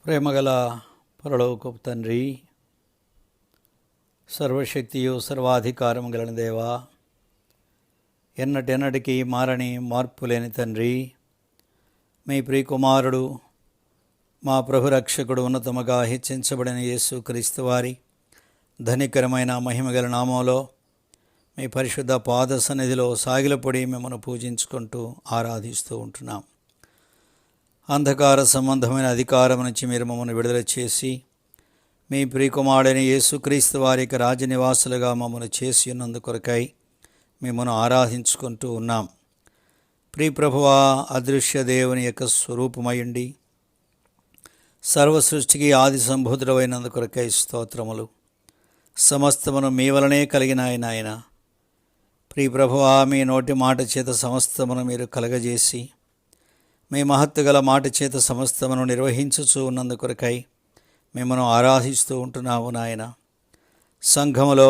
ప్రేమగల పరలోకపు తండ్రి, సర్వశక్తియు సర్వాధికారము గల దేవా, ఎన్నటెన్నటికీ మారని మార్పులేని తండ్రి, మీ ప్రియకుమారుడు మా ప్రభు రక్షకుడు ఉన్నతముగా హెచ్చించబడిన యేసు క్రీస్తు వారి ధనికరమైన మహిమగల నామంలో మీ పరిశుద్ధ పాద సన్నిధిలో సాగిలపడి మిమ్మల్ని పూజించుకుంటూ ఆరాధిస్తూ ఉంటున్నాం. అంధకార సంబంధమైన అధికారం నుంచి మీరు మమ్మల్ని విడుదల చేసి మీ ప్రియకుమారుడైన యేసుక్రీస్తు వారి యొక్క రాజనివాసులుగా మమ్మల్ని చేసి ఉన్నందుకొరకై మిమ్మల్ని ఆరాధించుకుంటూ ఉన్నాం. ప్రియప్రభువా, అదృశ్య దేవుని యొక్క స్వరూపమయుండి సర్వ సృష్టికి ఆది సంభూతుడైనందుకొరకై స్తోత్రములు. సమస్తమును మీ వలనే కలిగిన ఆయన ప్రియప్రభువా, మీ నోటి మాట చేత సమస్తమును మీరు కలగజేసి మీ మహత్తు గల మాట చేత సమస్తమును నిర్వహించుచూ ఉన్నందుకొరకై మిమ్మల్ని ఆరాధిస్తూ ఉంటున్నాము నాయన. సంఘములో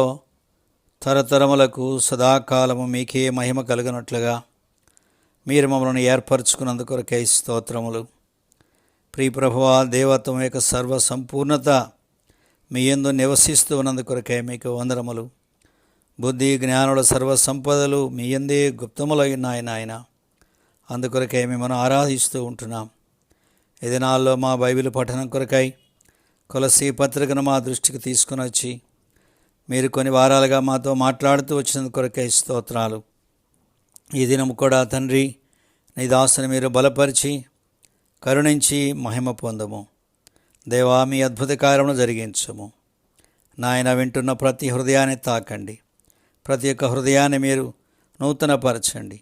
తరతరములకు సదాకాలము మీకే మహిమ కలుగునట్లుగా మీరు మమ్మల్ని ఏర్పరచుకున్నందుకొరకై స్తోత్రములు. ప్రియప్రభువా, దేవత్వం యొక్క సర్వ సంపూర్ణత మీ యందు నివసిస్తూ ఉన్నందుకొరకై మీకు వందనములు. బుద్ధి జ్ఞానుల సర్వ సంపదలు మీ యందే గుప్తములైన ఆయన, అందుకొరకై మిమ్మల్ని ఆరాధిస్తూ ఉంటున్నాం. ఈ దినాల్లో మా బైబిల్ పఠనం కొరకై కొలసీ పత్రికను మా దృష్టికి తీసుకుని వచ్చి మీరు కొన్ని వారాలుగా మాతో మాట్లాడుతూ వచ్చినందుకొరకై స్తోత్రాలు. ఈ దినం కూడా తండ్రి, నీ దాసుని మీరు బలపరిచి కరుణించి మహిమ పొందము. దేవా, మీ అద్భుత కార్యమును జరిగించము నాయన. వింటున్న ప్రతి హృదయాన్ని తాకండి, ప్రతి ఒక్క హృదయాన్ని మీరు నూతనపరచండి.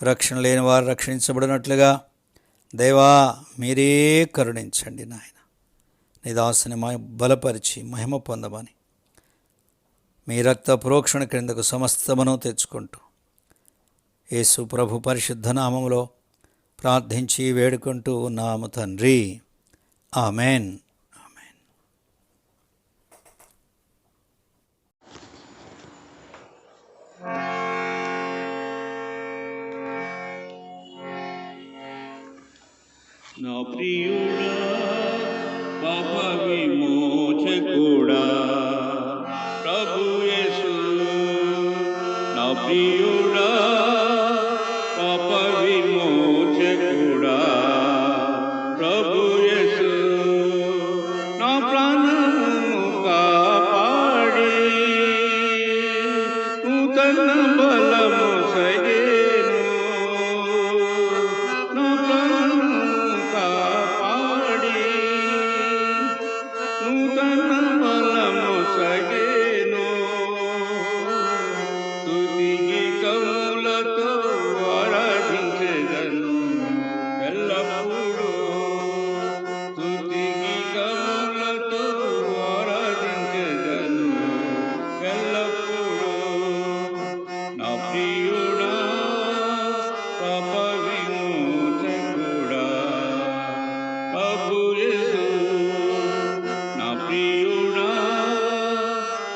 రక్షణ లేని వారు రక్షించబడినట్లుగా దేవా మీరే కరుణించండి నాయన. నీ దాసుని బలపరిచి మహిమ పొందమని మీ రక్త ప్రోక్షణ క్రిందకు సమస్తమును తెచ్చుకుంటూ యేసు ప్రభు పరిశుద్ధ నామములో ప్రార్థించి వేడుకుంటూ ఉన్నాము తండ్రి. ఆమెన్. నా ప్రియుడా, పాప విమోచకుడా ప్రభు యేసు. నా ప్రియుడా, పాప విమోచకుడా ప్రభు యేసు. నా ప్రాణము కాపాడి నూతన బలము సగేను. నా ప్రాణము కాపాడి నూతన బలము సగేను. స్తుతికి కౌలతో ఆరాధించెదను ఎల్లప్పుడూ. స్తుతికి కౌలతో ఆరాధించెదను ఎల్లప్పుడూ. నా ప్రియుడా, పాప విమోచకుడా ప్రభు యేసు. నా ప్రియుడా,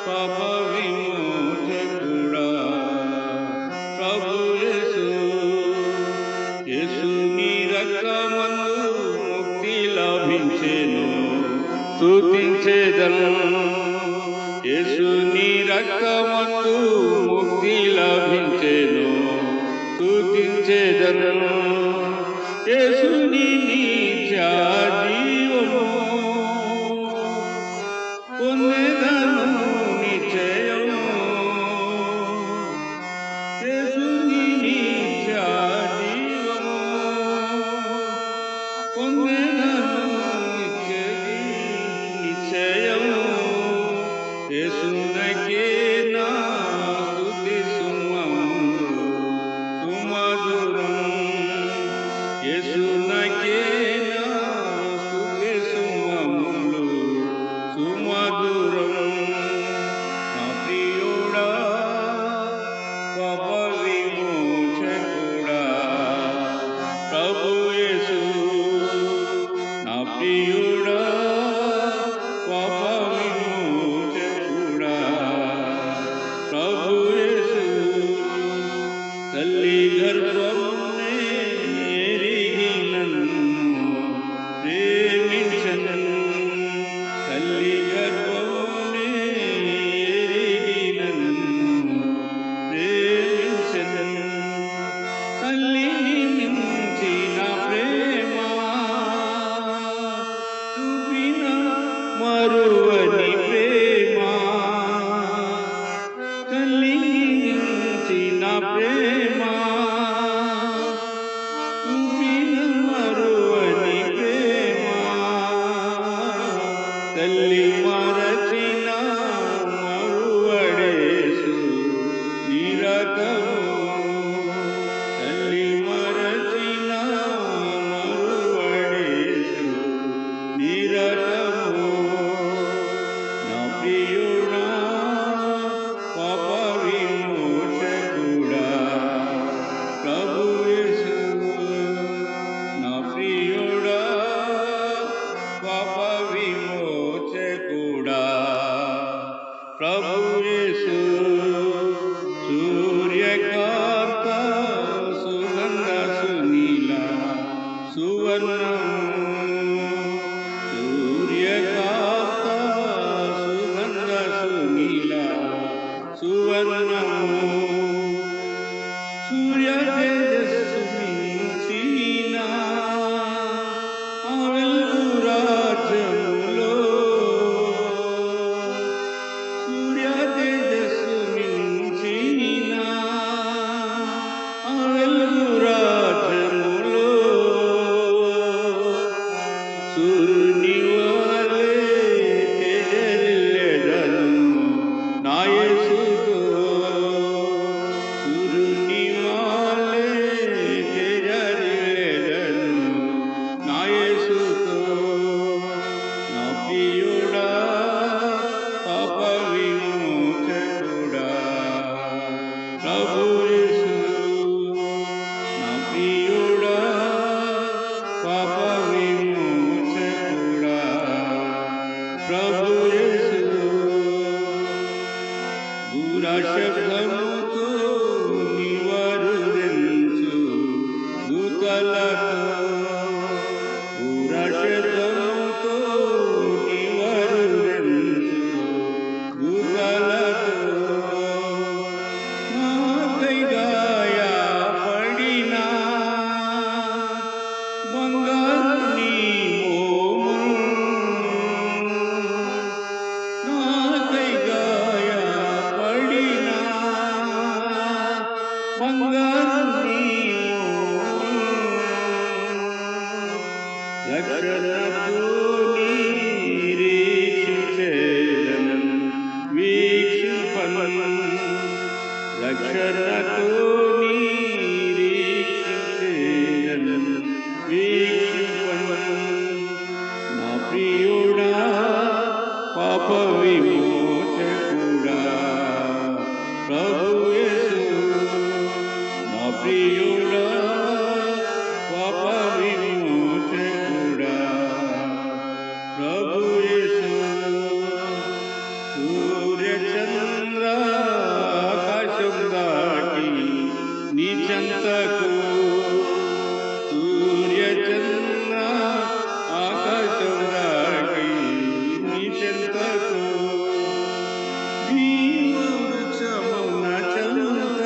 పాప విమోచకుడా ప్రభు యేసు. యేసుని రక్తమందు ముక్తి లభించెను, స్తుతించెదను. యేసుని రక్తమందు ముక్తి లభించెను, స్తుతించెదను. యేసుని నిత్య జీవము పొందెదను నిశ్చయము. యేసుని నిత్య జీవము పొందెదను నిశ్చయము. యేసునకే నా స్తుతి సుమధురం. యేసునకే నా స్తుతి సుమధురం. నా ప్రియుడా, పాప విమోచకుడా ప్రభు యేసు. నా ప్రియుడా, పాప విమోచకుడా ప్రభు యేసు. తల్లి గర్భమునే ఎరిగి నన్ను ప్రేమించెను. ప్రేమ చూపిన మరువని ప్రేమ తల్లి మరచిన మరువడేసు నిరతము తల్లి మరచిన మరువడేసు నిరతము నా ప్రియుడా పాప విమోచకుడా ప్రభు యేసు నా ప్రియుడా పాప విమోచకుడా ప్రభు యేసు సూర్యకాంత సుగంధ సునీల సువర్ణము సూర్యకాంత సుగంధ సునీల సువర్ణము సూర్య తేజస్సు మించిన ఆ వెలుగు రాజ్యములో సూర్య తేజస్సు మించిన ఆ వెలుగు రాజ్యములో సూర్యుని వలె తేజరిల్లెదను నా యేసుతో సూర్యుని వలె తేజరిల్లెదను నా యేసుతో నా ప్రియుడా పాప విమోచకుడా ప్రభు యేసు నా ప్రియుడా పాప విమోచకుడా ప్రభు యేసు దూర శబ్దముతో నివరుదెంచు దూతలతో దూర శబ్దముతో నివరుదెంచు దూతలతో నాకై గాయపడిన బంగారు నీ మోము నాకై గాయపడిన బంగారు నీ మోము రక్షణతో నిరీక్షించెదను వీక్షింపను రక్షణతో నిరీక్షించెదను వీక్షింపను నా ప్రియుడా పాప విమోచకుడా ప్రభు యేసు నా ప్రియుడా పాప విమోచకుడా ప్రభు యేసు సూర్య చంద్ర ఆకాశం దాటి నీ చెంతకు సూర్య చంద్ర ఆకాశం దాటి నీ చెంతకు జీవవృక్షమున చంద్ర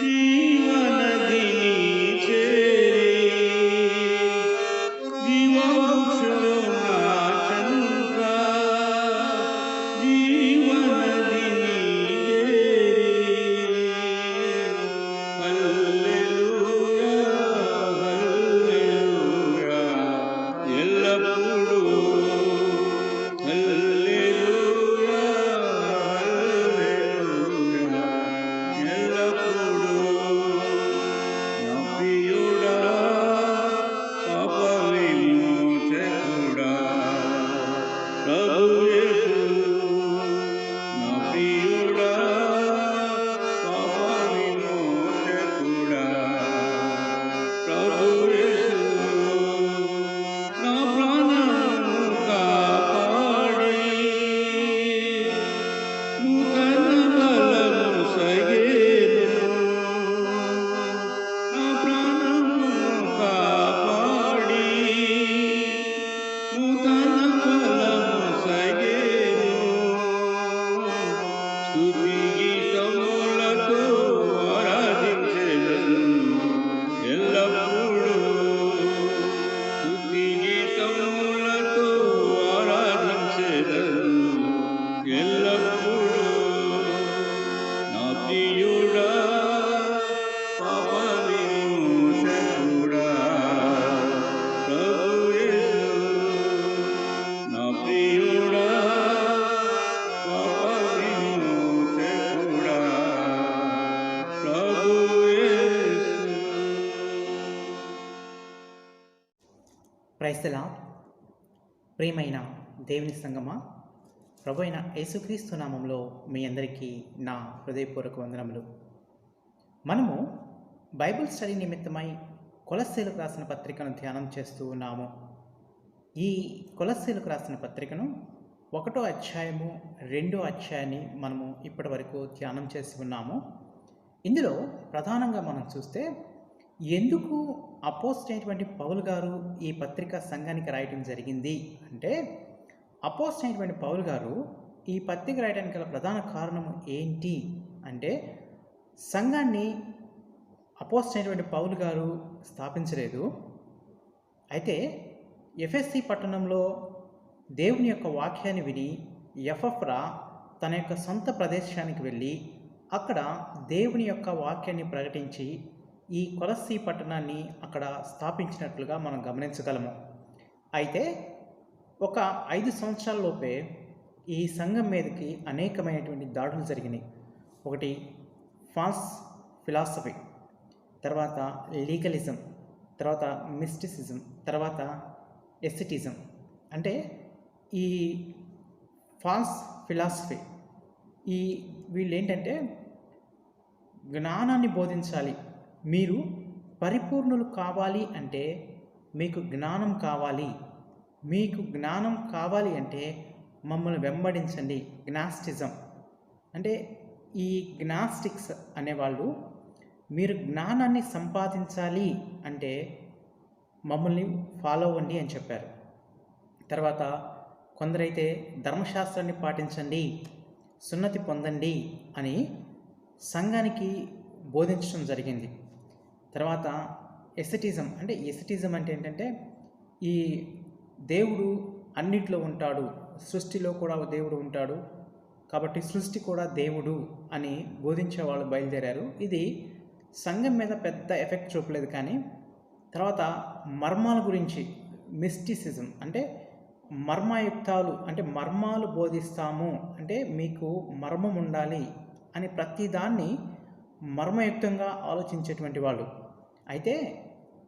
జీవనదిని చేరి జీవవృక్షమున చంద్ర జీవనదిని చేరి ప్రైజ్ ది లార్డ్. ప్రియమైన దేవుని సంగమా, ప్రభు అయిన యేసుక్రీస్తు నామంలో మీ అందరికీ నా హృదయపూర్వక వందనములు. మనము బైబిల్ స్టడీ నిమిత్తమై కొలస్సీలకు రాసిన పత్రికను ధ్యానం చేస్తూ ఉన్నాము. ఈ కొలస్సీలకు రాసిన పత్రికను 1వ అధ్యాయము 2వ అధ్యాయాన్ని మనము ఇప్పటి వరకు ధ్యానం చేసి ఉన్నాము. ఇందులో ప్రధానంగా మనం చూస్తే ఎందుకు అపోస్తలుడు అయినటువంటి పౌలు గారు ఈ పత్రిక సంఘానికి రాయటం జరిగింది అంటే, అపోస్తలుడు అయినటువంటి పౌలు గారు ఈ పత్రిక రాయడానికి గల ప్రధాన కారణం ఏంటి అంటే, సంఘాన్ని అపోస్తలుడు అయినటువంటి పౌలు గారు స్థాపించలేదు. అయితే ఎఫెసీ పట్టణంలో దేవుని యొక్క వాక్యాన్ని విని ఎపఫ్రా తన యొక్క సొంత ప్రదేశానికి వెళ్ళి అక్కడ దేవుని యొక్క వాక్యాన్ని ప్రకటించి ఈ కొలస్సీ పట్టణాన్ని అక్కడ స్థాపించినట్లుగా మనం గమనించగలము. అయితే ఒక 5 సంవత్సరాలలోపే ఈ సంఘం మీదకి అనేకమైనటువంటి దాడులు జరిగినాయి. ఒకటి ఫాల్స్ ఫిలాసఫీ, తర్వాత లీగలిజం, తర్వాత మిస్టిసిజం, తర్వాత ఎస్థెటిజం. అంటే ఈ ఫాల్స్ ఫిలాసఫీ వీళ్ళు ఏంటంటే జ్ఞానాన్ని బోధించాలి, మీరు పరిపూర్ణులు కావాలి అంటే మీకు జ్ఞానం కావాలి, మీకు జ్ఞానం కావాలి అంటే మమ్మల్ని వెంబడించండి. గ్నాస్టిజం అంటే ఈ గ్నాస్టిక్స్ అనేవాళ్ళు మీరు జ్ఞానాన్ని సంపాదించాలి అంటే మమ్మల్ని ఫాలో అవ్వండి అని చెప్పారు. తర్వాత కొందరైతే ధర్మశాస్త్రాన్ని పాటించండి, సున్నతి పొందండి అని సంఘానికి బోధించడం జరిగింది. తర్వాత ఎస్థెటిజం అంటే ఏంటంటే ఈ దేవుడు అన్నిట్లో ఉంటాడు, సృష్టిలో కూడా దేవుడు ఉంటాడు కాబట్టి సృష్టి కూడా దేవుడు అని బోధించే వాళ్ళు బయలుదేరారు. ఇది సంఘం మీద పెద్ద ఎఫెక్ట్ చూపలేదు. కానీ తర్వాత మర్మాల గురించి మిస్టిసిజం అంటే మర్మయుక్తాలు, అంటే మర్మాలు బోధిస్తాము అంటే మీకు మర్మం ఉండాలి అని ప్రతిదాన్ని మర్మయుక్తంగా ఆలోచించేటువంటి వాళ్ళు. అయితే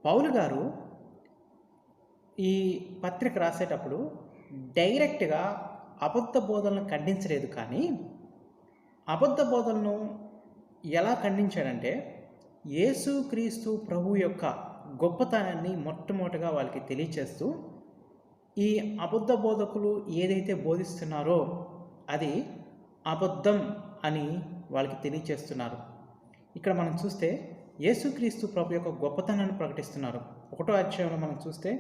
పౌలు గారు ఈ పత్రిక రాసేటప్పుడు డైరెక్ట్గా అబద్ధ బోధనలను ఖండించలేదు. కానీ అబద్ధ బోధనను ఎలా ఖండించాడంటే, యేసుక్రీస్తు ప్రభు యొక్క గొప్పతనాన్ని మొట్టమొదటిగా వాళ్ళకి తెలియచేస్తూ ఈ అబద్ధ బోధకులు ఏదైతే బోధిస్తున్నారో అది అబద్ధం అని వాళ్ళకి తెలియచేస్తున్నారు. ఇక్కడ మనం చూస్తే యేసుక్రీస్తు ప్రభు యొక్క గొప్పతనాన్ని ప్రకటిస్తున్నారు. 1వ అధ్యాయంలో మనం చూస్తే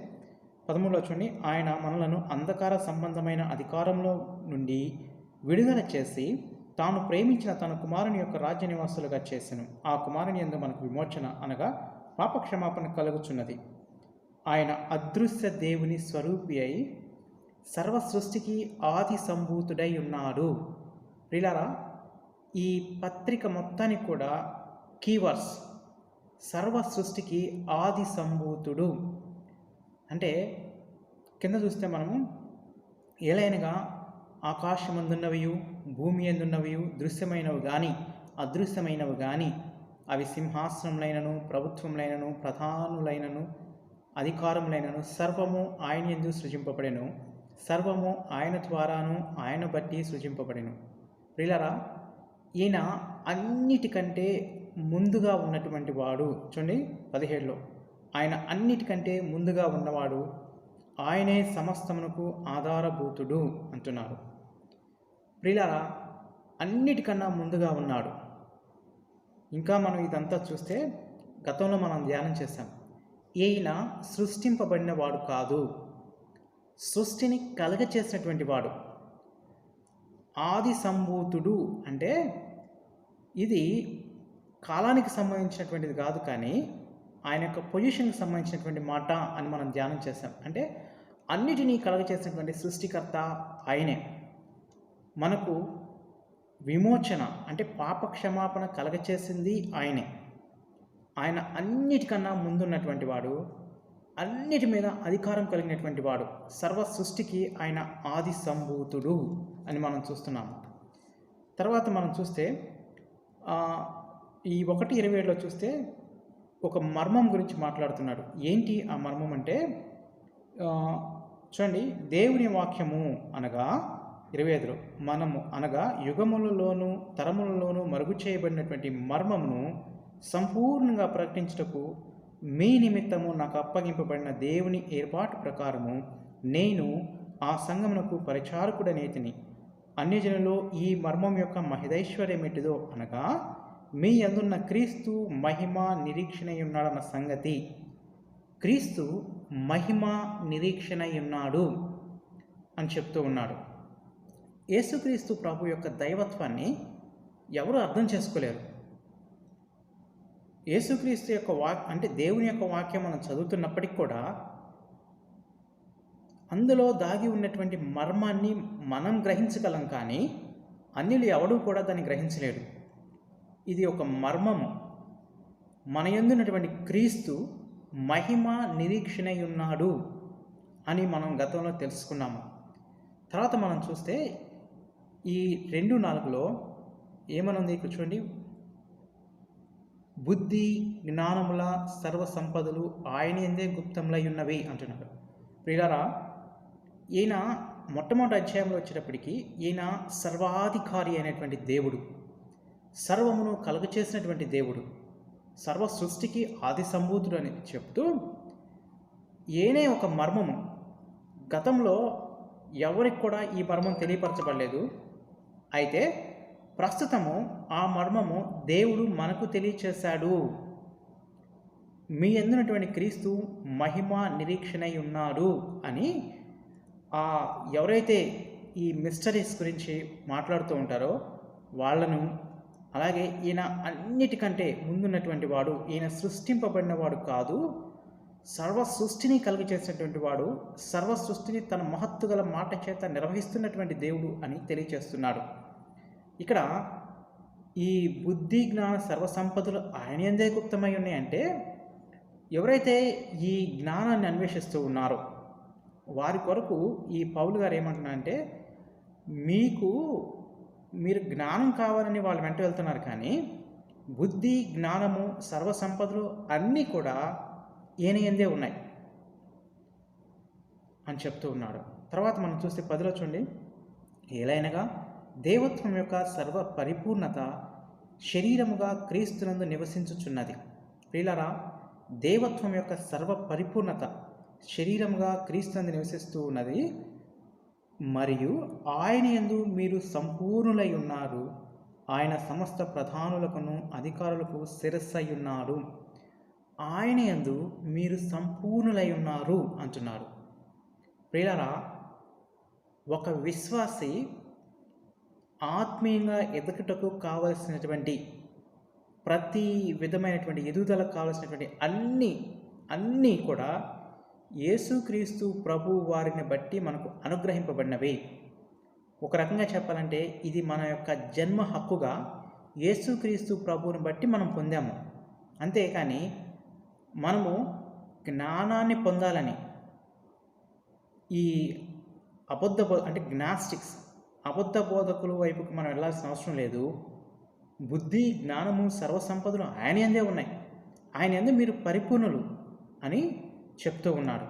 13లో చూడండి, ఆయన మనలను అంధకార సంబంధమైన అధికారంలో నుండి విడుదల చేసి తాను ప్రేమించిన తన కుమారుని యొక్క రాజ్య నివాసులుగా చేసెను. ఆ కుమారుని యందు మనకు విమోచన అనగా పాపక్షమాపణ కలుగుచున్నది. ఆయన అదృశ్య దేవుని స్వరూపి అయి సర్వ సృష్టికి ఆది సంభూతుడై ఉన్నాడు. ప్రియులారా, ఈ పత్రిక మొత్తానికి కూడా కీవర్డ్స్ సర్వ సృష్టికి ఆది సంభూతుడు అంటే, కింద చూస్తే మనము ఏలైనగా ఆకాశమందున్నవియు భూమి ఎందున్నవియు దృశ్యమైనవి కానీ అదృశ్యమైనవి కానీ అవి సింహాసనములైనను ప్రభుత్వములైనను ప్రధానులైనను అధికారములైనను సర్వము ఆయన యందు సృజింపబడెను, సర్వము ఆయన ద్వారాను ఆయన బట్టి సృజింపబడెను. ప్రియులారా, ఈయన అన్నిటికంటే ముందుగా ఉన్నటువంటి వాడు. చూడండి 17లో, ఆయన అన్నిటికంటే ముందుగా ఉన్నవాడు, ఆయనే సమస్తమునకు ఆధారభూతుడు అంటున్నారు. ప్రియులారా, అన్నిటికన్నా ముందుగా ఉన్నాడు. ఇంకా మనం ఇదంతా చూస్తే గతంలో మనం ధ్యానం చేశాం. ఈయన సృష్టింపబడిన వాడు కాదు, సృష్టిని కలగచేసినటువంటి వాడు. ఆది సంభూతుడు అంటే ఇది కాలానికి సంబంధించినటువంటిది కాదు, కానీ ఆయన యొక్క పొజిషన్కి సంబంధించినటువంటి మాట అని మనం ధ్యానం చేశాం. అంటే అన్నిటినీ కలగచేసినటువంటి సృష్టికర్త ఆయనే. మనకు విమోచన అంటే పాప క్షమాపణ కలగచేసింది ఆయనే. ఆయన అన్నిటికన్నా ముందున్నటువంటి వాడు, అన్నిటి మీద అధికారం కలిగినటువంటి వాడు, సర్వ సృష్టికి ఆయన ఆది సంభూతుడు అని మనం చూస్తున్నాము. తర్వాత మనం చూస్తే ఈ 1:27లో చూస్తే ఒక మర్మం గురించి మాట్లాడుతున్నాడు. ఏంటి ఆ మర్మం అంటే, ఆ, చూడండి, దేవుని వాక్యము అనగా 25లో మనము అనగా యుగములలోను తరములలోను మరుగు చేయబడినటువంటి మర్మమును సంపూర్ణంగా ప్రకటించుటకు మీ నిమిత్తము నాకు అప్పగింపబడిన దేవుని ఏర్పాటు ప్రకారము నేను ఆ సంఘమునకు పరిచారకుడనేతిని. అన్యజనులో ఈ మర్మం యొక్క మహిదైశ్వర్యం ఎట్టిదో అనగా మీ యందున్న క్రీస్తు మహిమ నిరీక్షణ ఉన్నాడన్న సంగతి. క్రీస్తు మహిమ నిరీక్షణ ఉన్నాడు అని చెప్తూ ఉన్నాడు. యేసుక్రీస్తు ప్రభు యొక్క దైవత్వాన్ని ఎవరు అర్థం చేసుకోలేరు. యేసుక్రీస్తు యొక్క అంటే దేవుని యొక్క వాక్యం మనం చదువుతున్నప్పటికి కూడా అందులో దాగి ఉన్నటువంటి మర్మాన్ని మనం గ్రహించగలం, కానీ అన్యులు ఎవడూ కూడా దాన్ని గ్రహించలేడు. ఇది ఒక మర్మము. మన యందున్నటువంటి క్రీస్తు మహిమ నిరీక్షణ ఉన్నాడు అని మనం గతంలో తెలుసుకున్నాము. తర్వాత మనం చూస్తే ఈ 2:4లో ఏమనుంది ఇక్కడ చూడండి, బుద్ధి జ్ఞానముల సర్వ సంపదలు ఆయన యందే గుప్తములై ఉన్నవి అంటున్నాడు. ప్రియులారా, ఈయన మొట్టమొదటి అధ్యాయంలో వచ్చేటప్పటికి ఈయన సర్వాధికారి అయినటువంటి దేవుడు, సర్వమును కలుగచేసినటువంటి దేవుడు, సర్వ సృష్టికి ఆది సంభూతుడు అని చెప్తూ ఏనే ఒక మర్మము. గతంలో ఎవరికి కూడా ఈ మర్మం తెలియపరచబడలేదు. అయితే ప్రస్తుతము ఆ మర్మము దేవుడు మనకు తెలియచేశాడు. మీ యందున్నటువంటి క్రీస్తు మహిమ నిరీక్షణ ఉన్నాడు అని ఎవరైతే ఈ మిస్టరీస్ గురించి మాట్లాడుతూ ఉంటారో వాళ్ళను, అలాగే ఈయన అన్నిటికంటే ముందున్నటువంటి వాడు, ఈయన సృష్టింపబడిన వాడు కాదు, సర్వ సృష్టిని కలిగి చేసినటువంటి వాడు, సర్వ సృష్టిని తన మహత్తు గల మాట చేత నిర్వహిస్తున్నటువంటి దేవుడు అని తెలియచేస్తున్నాడు. ఇక్కడ ఈ బుద్ధి జ్ఞాన సర్వసంపదలు ఆయన యందే గుప్తమై ఉన్నాయంటే ఎవరైతే ఈ జ్ఞానాన్ని అన్వేషిస్తూ ఉన్నారో వారి కొరకు ఈ పౌలు గారు ఏమంటున్నారంటే, మీరు జ్ఞానం కావాలని వాళ్ళు వెంట వెళ్తున్నారు, కానీ బుద్ధి జ్ఞానము సర్వసంపదలు అన్నీ కూడా ఈయన యందే ఉన్నాయి అని చెప్తూ ఉన్నాడు. తర్వాత మనం చూస్తే 10లో చూడండి, ఏలైనగా దేవత్వం యొక్క సర్వ పరిపూర్ణత శరీరముగా క్రీస్తునందు నివసించుచున్నది. ప్రియులారా, దేవత్వం యొక్క సర్వ పరిపూర్ణత శరీరముగా క్రీస్తునందు నివసిస్తూ ఉన్నది. మరియు ఆయన యందు మీరు సంపూర్ణులై ఉన్నారు. ఆయన సమస్త ప్రధానులకును అధికారులకు శిరస్సై ఉన్నాడు. ఆయన యందు మీరు సంపూర్ణులై ఉన్నారు అంటున్నారు. ప్రియులారా, ఒక విశ్వాసి ఆత్మీయంగా ఎదుగుటకు కావలసినటువంటి ప్రతి విధమైనటువంటి ఎదుగుదలకు కావలసినటువంటి అన్నీ కూడా యేసుక్రీస్తు ప్రభు వారిని బట్టి మనకు అనుగ్రహింపబడినవి. ఒక రకంగా చెప్పాలంటే ఇది మన యొక్క జన్మ హక్కుగా యేసుక్రీస్తు ప్రభువుని బట్టి మనం పొందాము. అంతేకాని మనము జ్ఞానాన్ని పొందాలని ఈ అబద్ధ బోధకుల వైపుకి మనం వెళ్ళాల్సిన అవసరం లేదు. బుద్ధి జ్ఞానము సర్వసంపదలు ఆయన యందే ఉన్నాయి. ఆయన యందు మీరు పరిపూర్ణులు అని చెప్తూ ఉన్నాడు.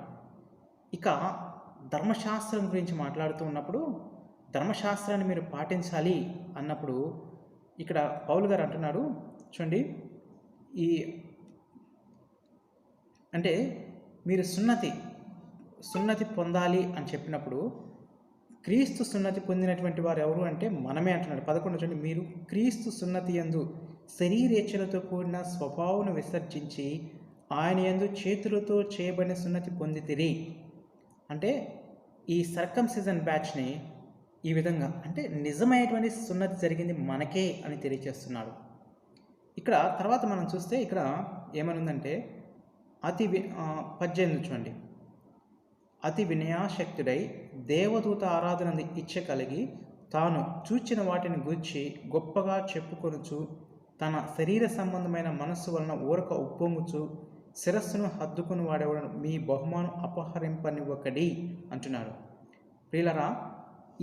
ఇక ధర్మశాస్త్రం గురించి మాట్లాడుతూ ఉన్నప్పుడు ధర్మశాస్త్రాన్ని మీరు పాటించాలి అన్నప్పుడు ఇక్కడ పౌలు గారు అంటున్నాడు చూడండి, అంటే మీరు సున్నతి పొందాలి అని చెప్పినప్పుడు క్రీస్తు సున్నతి పొందినటువంటి వారు ఎవరు అంటే మనమే అంటున్నాడు. 11 చూడండి, మీరు క్రీస్తు సున్నతి యందు శరీరేచ్ఛలతో కూడిన స్వభావం విసర్జించి ఆయన యందు చేతులతో చేయబడిన సున్నతి పొందితిరి. అంటే ఈ సర్కంసిజన్ బ్యాచ్ని ఈ విధంగా, అంటే నిజమైనటువంటి సున్నతి జరిగింది మనకే అని తెలియజేస్తున్నాడు. ఇక్కడ తర్వాత మనం చూస్తే ఇక్కడ ఏమనుందంటే 18 చూడండి, అతి వినయాశక్తుడై దేవదూత ఆరాధన ఇచ్చ కలిగి తాను చూచిన వాటిని గూర్చి గొప్పగా చెప్పుకొనుచు తన శరీర సంబంధమైన మనస్సు వలన ఊరక ఉప్పొంగుచు శిరస్సును హద్దుకుని వాడేవాడు మీ బహుమానం అపహరింపనివ్వకడి అంటున్నాడు. ప్రియులరా,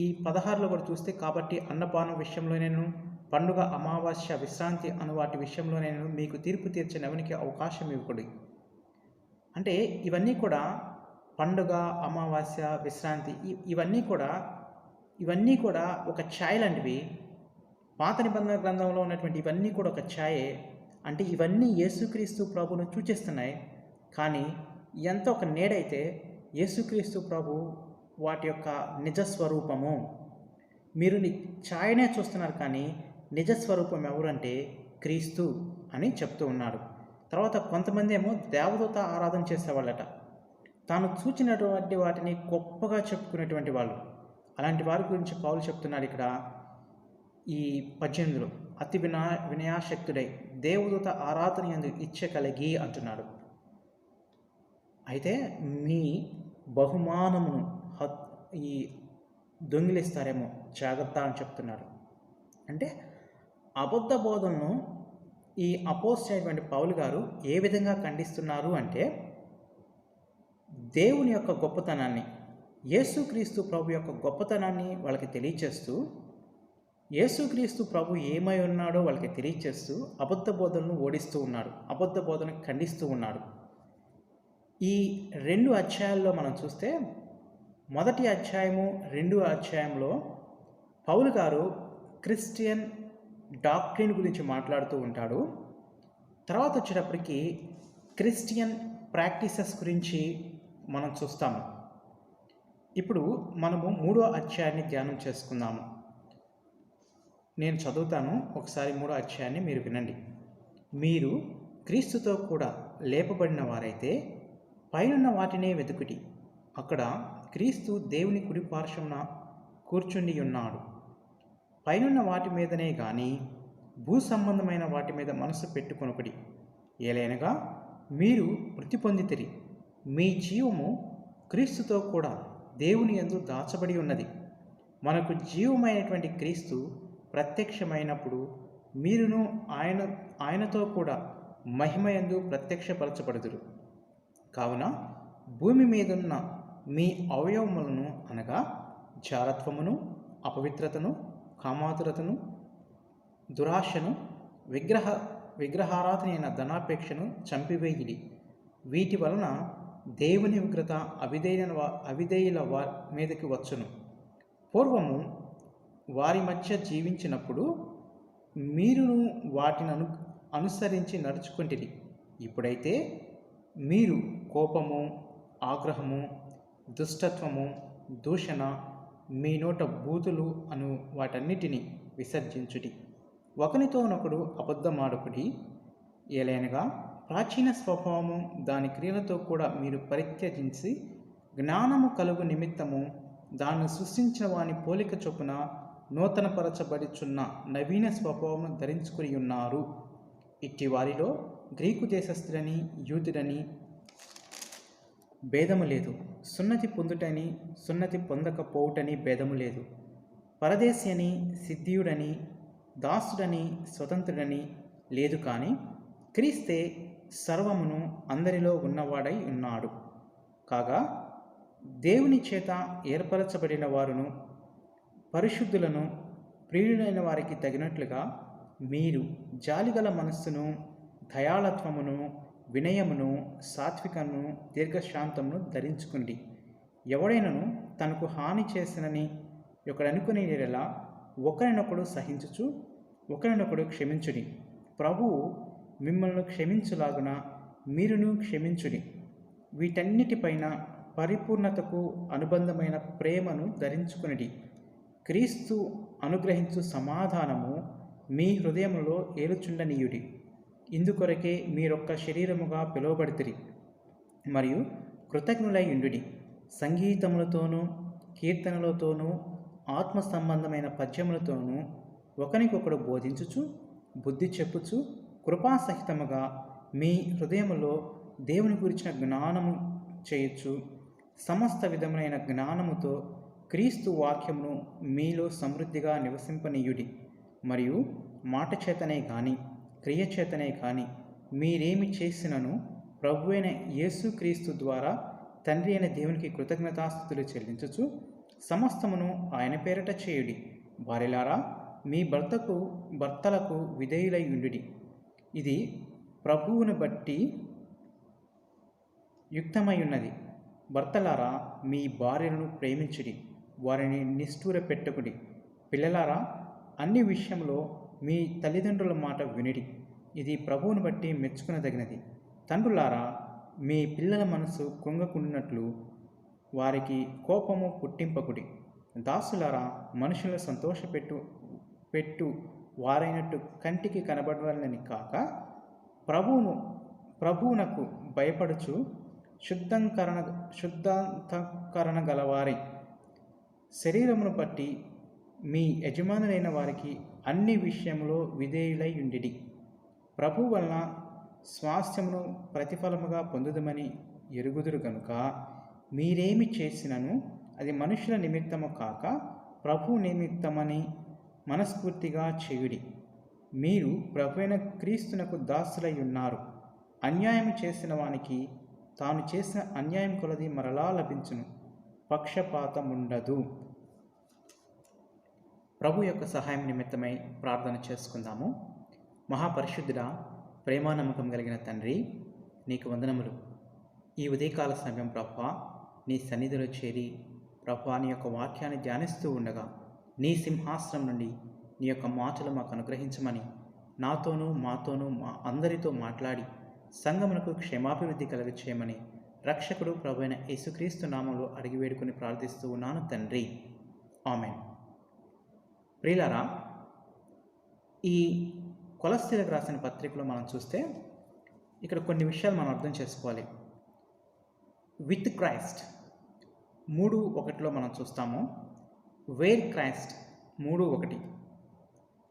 ఈ 16లో కూడా చూస్తే, కాబట్టి అన్నపానం విషయంలోనేను పండుగ అమావాస్య విశ్రాంతి అను వాటి విషయంలోనేను మీకు తీర్పు తీర్చని ఎవరికి అవకాశం ఇవ్వకూడదు. అంటే ఇవన్నీ కూడా పండుగ, అమావాస్య, విశ్రాంతి ఇవన్నీ కూడా ఒక ఛాయ లాంటివి. పాత నిబంధన గ్రంథంలో ఉన్నటువంటి ఇవన్నీ కూడా ఒక ఛాయే. అంటే ఇవన్నీ యేసుక్రీస్తు ప్రభువును సూచిస్తున్నాయి. కానీ ఎంత ఒక నీడైతే యేసుక్రీస్తు ప్రభు వాటి యొక్క నిజస్వరూపము. మీరు ఛాయనే చూస్తున్నారు కానీ నిజస్వరూపం ఎవరంటే క్రీస్తు అని చెప్తూ ఉన్నాడు. తర్వాత కొంతమంది ఏమో దేవదూత ఆరాధన చేసేవాళ్ళట. తాను చూచినటువంటి వాటిని గొప్పగా చెప్పుకునేటువంటి వాళ్ళు. అలాంటి వారి గురించి పౌలు చెప్తున్నాడు ఇక్కడ ఈ 18లో. అతి వినయాశక్తుడై దేవదూత ఆరాధన యందు ఇచ్చ కలిగి అంటున్నాడు. అయితే మీ బహుమానమును ఈ దొంగిలిస్తారేమో జాగ్రత్త అని చెప్తున్నారు. అంటే అబద్ధ బోధనను ఈ అపోస్తలుడు అయినటువంటి పౌలు గారు ఏ విధంగా ఖండిస్తున్నారు అంటే, దేవుని యొక్క గొప్పతనాన్ని, యేసుక్రీస్తు ప్రభు యొక్క గొప్పతనాన్ని వాళ్ళకి తెలియచేస్తూ, యేసుక్రీస్తు ప్రభు ఏమై ఉన్నాడో వాళ్ళకి తెలియచేస్తూ అబద్ధ బోధనను ఓడిస్తూ ఉన్నాడు, అబద్ధ బోధనను ఖండిస్తూ ఉన్నాడు. ఈ 2 అధ్యాయాల్లో మనం చూస్తే, మొదటి అధ్యాయము 2వ అధ్యాయంలో పౌలు గారు క్రిస్టియన్ డాక్ట్రిన్ గురించి మాట్లాడుతూ ఉంటాడు. తర్వాత వచ్చేటప్పటికి క్రిస్టియన్ ప్రాక్టీసెస్ గురించి మనం చూస్తాము. ఇప్పుడు మనము 3వ అధ్యాయాన్ని ధ్యానం చేసుకుందాము. నేను చదువుతాను, ఒకసారి 3వ అధ్యాయాన్ని మీరు వినండి. మీరు క్రీస్తుతో కూడా లేపబడిన వారైతే పైనున్న వాటినే వెతుకుడి, అక్కడ క్రీస్తు దేవుని కుడి పార్శ్వమున కూర్చుండి ఉన్నాడు. పైనున్న వాటి మీదనే గాని భూ సంబంధమైన వాటి మీద మనసు పెట్టుకొనకుడి. ఏలైనగా మీరు మృతి పొందితిరి, మీ జీవము క్రీస్తుతో కూడా దేవుని యందు దాచబడి ఉన్నది. మనకు జీవమైనటువంటి క్రీస్తు ప్రత్యక్షమైనప్పుడు మీరును ఆయనతో కూడా మహిమయందు ప్రత్యక్షపరచబడుదురు. కావున భూమి మీదున్న మీ అవయవములను అనగా జారత్వమును, అపవిత్రతను, కామాతురతను, దురాశను, విగ్రహారాధన అయిన ధనాపేక్షను చంపివేయిడి. వీటి వలన దేవుని ఉగ్రత అవిధేయుల మీదకి వచ్చును. పూర్వము వారి మధ్య జీవించినప్పుడు మీరును వాటిని అనుసరించి నడుచుకుంటిరి. ఇప్పుడైతే మీరు కోపము, ఆగ్రహము, దుష్టత్వము, దూషణ, మీ నోట బూతులు అను వాటన్నిటిని విసర్జించుడి. ఒకనితోనొకడు అబద్ధమాడుకుడి. ఏలైనగా ప్రాచీన స్వభావము దాని క్రియలతో కూడా మీరు పరిత్యజించి జ్ఞానము కలుగు నిమిత్తము దాన్ని సృష్టించిన వాని పోలిక చొప్పున నూతనపరచబడుచున్న నవీన స్వభావమును ధరించుకుని ఉన్నారు. ఇట్టి వారిలో గ్రీకు దేశస్థుడని, యూదుడని భేదము లేదు, సున్నతి పొందుటని, సున్నతి పొందకపోవుటని భేదము లేదు, పరదేశి అని, సిద్ధియుడని, దాసుడని, స్వతంత్రుడని లేదు. కానీ క్రీస్తే సర్వమును అందరిలో ఉన్నవాడై ఉన్నాడు. కాగా దేవుని చేత ఏర్పరచబడిన వారును, పరిశుద్ధులను, ప్రియులైన వారికి తగినట్లుగా మీరు జాలిగల మనస్సును, దయాళత్వమును, వినయమును, సాత్వికమును, దీర్ఘశాంతమును ధరించుకుండి. ఎవడైనను తనకు హాని చేసినని ఒకడనుకునే ఎడల ఒకరినొకడు సహించుచు ఒకరినొకడు క్షమించుడి. ప్రభువు మిమ్మల్ని క్షమించులాగున మీరును క్షమించుడి. వీటన్నిటిపైన పరిపూర్ణతకు అనుబంధమైన ప్రేమను ధరించుకునిడి. క్రీస్తు అనుగ్రహించు సమాధానము మీ హృదయములో ఏలుచుండనీయుడి. ఇందుకొరకే మీరొక్క శరీరముగా పిలువబడితిరి మరియు కృతజ్ఞులై ఉండుడి. సంగీతములతోనూ, కీర్తనలతోనూ, ఆత్మ సంబంధమైన పద్యములతోనూ ఒకరికొకడు బోధించుచు, బుద్ధి చెప్పుచు, కృపాసహితముగా మీ హృదయములో దేవుని గురించిన జ్ఞానము చేయొచ్చు. సమస్త విధములైన జ్ఞానముతో క్రీస్తు వాక్యమును మీలో సమృద్ధిగా నివసింపనీయుడి. మరియు మాట చేతనే కానీ క్రియ చేతనే కానీ మీరేమి చేసినను ప్రభువైన యేసుక్రీస్తు ద్వారా తండ్రి అయిన దేవునికి కృతజ్ఞతాస్తుతులు చెల్లించుచు సమస్తమును ఆయన పేరట చేయుడి. భార్యలారా, మీ భర్తలకు విధేయులై ఉండుడి. ఇది ప్రభువును బట్టి యుక్తమై ఉన్నది. భర్తలారా మీ భార్యలను ప్రేమించుడి, వారిని నిష్ఠూర పెట్టుకుడి. పిల్లలారా అన్ని విషయంలో మీ తల్లిదండ్రుల మాట వినుడి, ఇది ప్రభువుని బట్టి మెచ్చుకునదగినది. తండ్రులారా మీ పిల్లల మనసు కృంగకుండినట్లు వారికి కోపము పుట్టింపకుడి. దాసులారా మనుషులను పెట్టు వారైనట్టు కంటికి కనబడవాలని కాక ప్రభువునకు భయపడుచు శుద్ధాంతకరణ గలవారి శరీరమును బట్టి మీ యజమానులైన వారికి అన్ని విషయంలో విధేయులై ఉండిడి. ప్రభు వలన స్వాస్థ్యమును ప్రతిఫలముగా పొందుదమని ఎరుగుదురు గనుక మీరేమి చేసినను అది మనుషుల నిమిత్తము కాక ప్రభు నిమిత్తమని మనస్ఫూర్తిగా చేయుడి. మీరు ప్రభువైన క్రీస్తునకు దాసులై ఉన్నారు. అన్యాయం చేసిన వానికి తాను చేసిన అన్యాయం కొలది మరలా లభించును, పక్షపాతముండదు. ప్రభు యొక్క సహాయం నిమిత్తమై ప్రార్థన చేసుకుందాము. మహాపరిశుద్ధుడా, ప్రేమానమ్మకం కలిగిన తండ్రి, నీకు వందనములు. ఈ ఉదయకాల సమయం ప్రభువా నీ సన్నిధిలో చేరి ప్రభువా నీ యొక్క వాక్యాన్ని ధ్యానిస్తూ ఉండగా నీ సింహాసనం నుండి నీ యొక్క మాటలు మాకు అనుగ్రహించమని నాతోనూ మాతోనూ మా అందరితో మాట్లాడి సంఘమునకు క్షేమాభివృద్ధి కలుగ చేయమని రక్షకుడు ప్రభువైన యేసుక్రీస్తు నామంలో అడిగి వేడుకొని ప్రార్థిస్తూ ఉన్నాను తండ్రి, ఆమేన్. ప్రియులారా, ఈ కొలస్సీలకు రాసిన పత్రికలో మనం చూస్తే ఇక్కడ కొన్ని విషయాలు మనం అర్థం చేసుకోవాలి. విత్ క్రైస్ట్ 3:1 మనం చూస్తాము. Where Christ 3:1,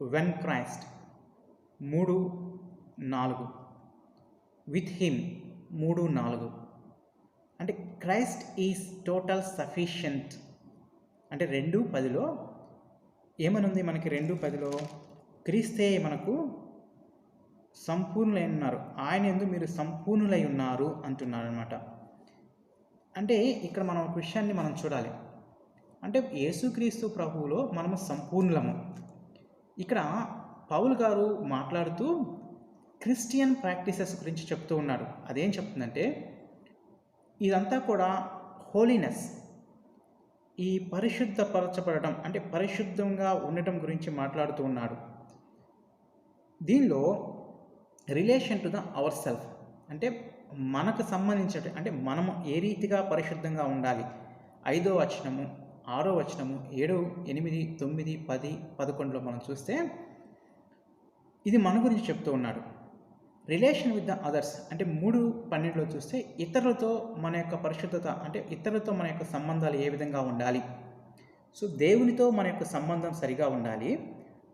when Christ 3:4, with him 3:4. అంటే క్రైస్ట్ ఈజ్ టోటల్ సఫిషియంట్. అంటే 2:10లో ఏమనుంది మనకి? 2:10లో క్రీస్తే మనకు సంపూర్ణులై ఉన్నారు, ఆయన యందు మీరు సంపూర్ణులై ఉన్నారు అంటున్నారు అనమాట. అంటే ఇక్కడ మనం ఒక విషయాన్ని మనం చూడాలి. అంటే యేసుక్రీస్తు ప్రభువులో మనము సంపూర్ణులము. ఇక్కడ పౌలు గారు మాట్లాడుతూ క్రిస్టియన్ ప్రాక్టీసెస్ గురించి చెప్తూ ఉన్నాడు. అదేం చెప్తుందంటే ఇదంతా కూడా హోలీనెస్, ఈ పరిశుద్ధపరచబడటం అంటే పరిశుద్ధంగా ఉండటం గురించి మాట్లాడుతూ ఉన్నాడు. దీనిలో relation to the our self, అంటే మనకు సంబంధించిన అంటే మనము ఏ రీతిగా పరిశుద్ధంగా ఉండాలి. 5వ వచనము, 6వ వచనము, 7, 8, 9, 10, 11లో మనం చూస్తే ఇది మన గురించి చెప్తూ ఉన్నాడు. రిలేషన్ విత్ ద అదర్స్ అంటే 3:12లో చూస్తే ఇతరులతో మన యొక్క పరిశుద్ధత అంటే ఇతరులతో మన యొక్క సంబంధాలు ఏ విధంగా ఉండాలి. సో దేవునితో మన యొక్క సంబంధం సరిగా ఉండాలి,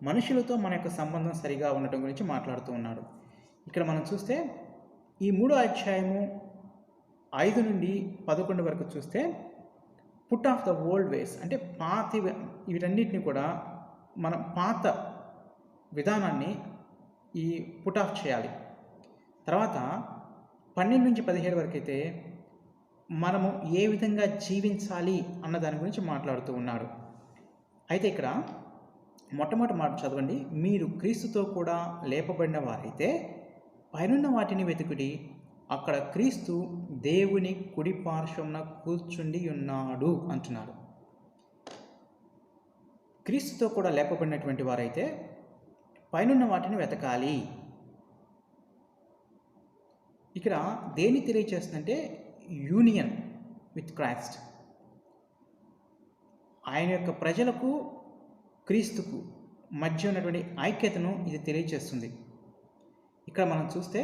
మనుషులతో మన యొక్క సంబంధం సరిగా ఉండటం గురించి మాట్లాడుతూ ఉన్నాడు. ఇక్కడ మనం చూస్తే ఈ 3వ అధ్యాయము 5 నుండి 11 వరకు చూస్తే పుట్ ఆఫ్ ద ఓల్డ్ వేస్ అంటే వీటన్నిటిని కూడా మనం పాత విధానాన్ని ఈ పుట్ ఆఫ్ చేయాలి. తర్వాత 12 నుంచి 17 వరకు అయితే మనము ఏ విధంగా జీవించాలి అన్న దాని గురించి మాట్లాడుతూ ఉన్నాడు. అయితే ఇక్కడ మొట్టమొదటి మాట చదవండి. మీరు క్రీస్తుతో కూడా లేపబడిన వారైతే పైనున్న వాటిని వెతుకుడి, అక్కడ క్రీస్తు దేవుని కుడి పార్శ్వమున కూర్చుండి ఉన్నాడు అంటున్నాడు. క్రీస్తుతో కూడా లేపబడినటువంటి వారైతే పైనున్న వాటిని వెతకాలి. ఇక్కడ దేన్ని తెలియచేస్తుందంటే యూనియన్ విత్ క్రైస్ట్, ఆయన యొక్క ప్రజలకు క్రీస్తుకు మధ్య ఉన్నటువంటి ఐక్యతను ఇది తెలియచేస్తుంది. ఇక్కడ మనం చూస్తే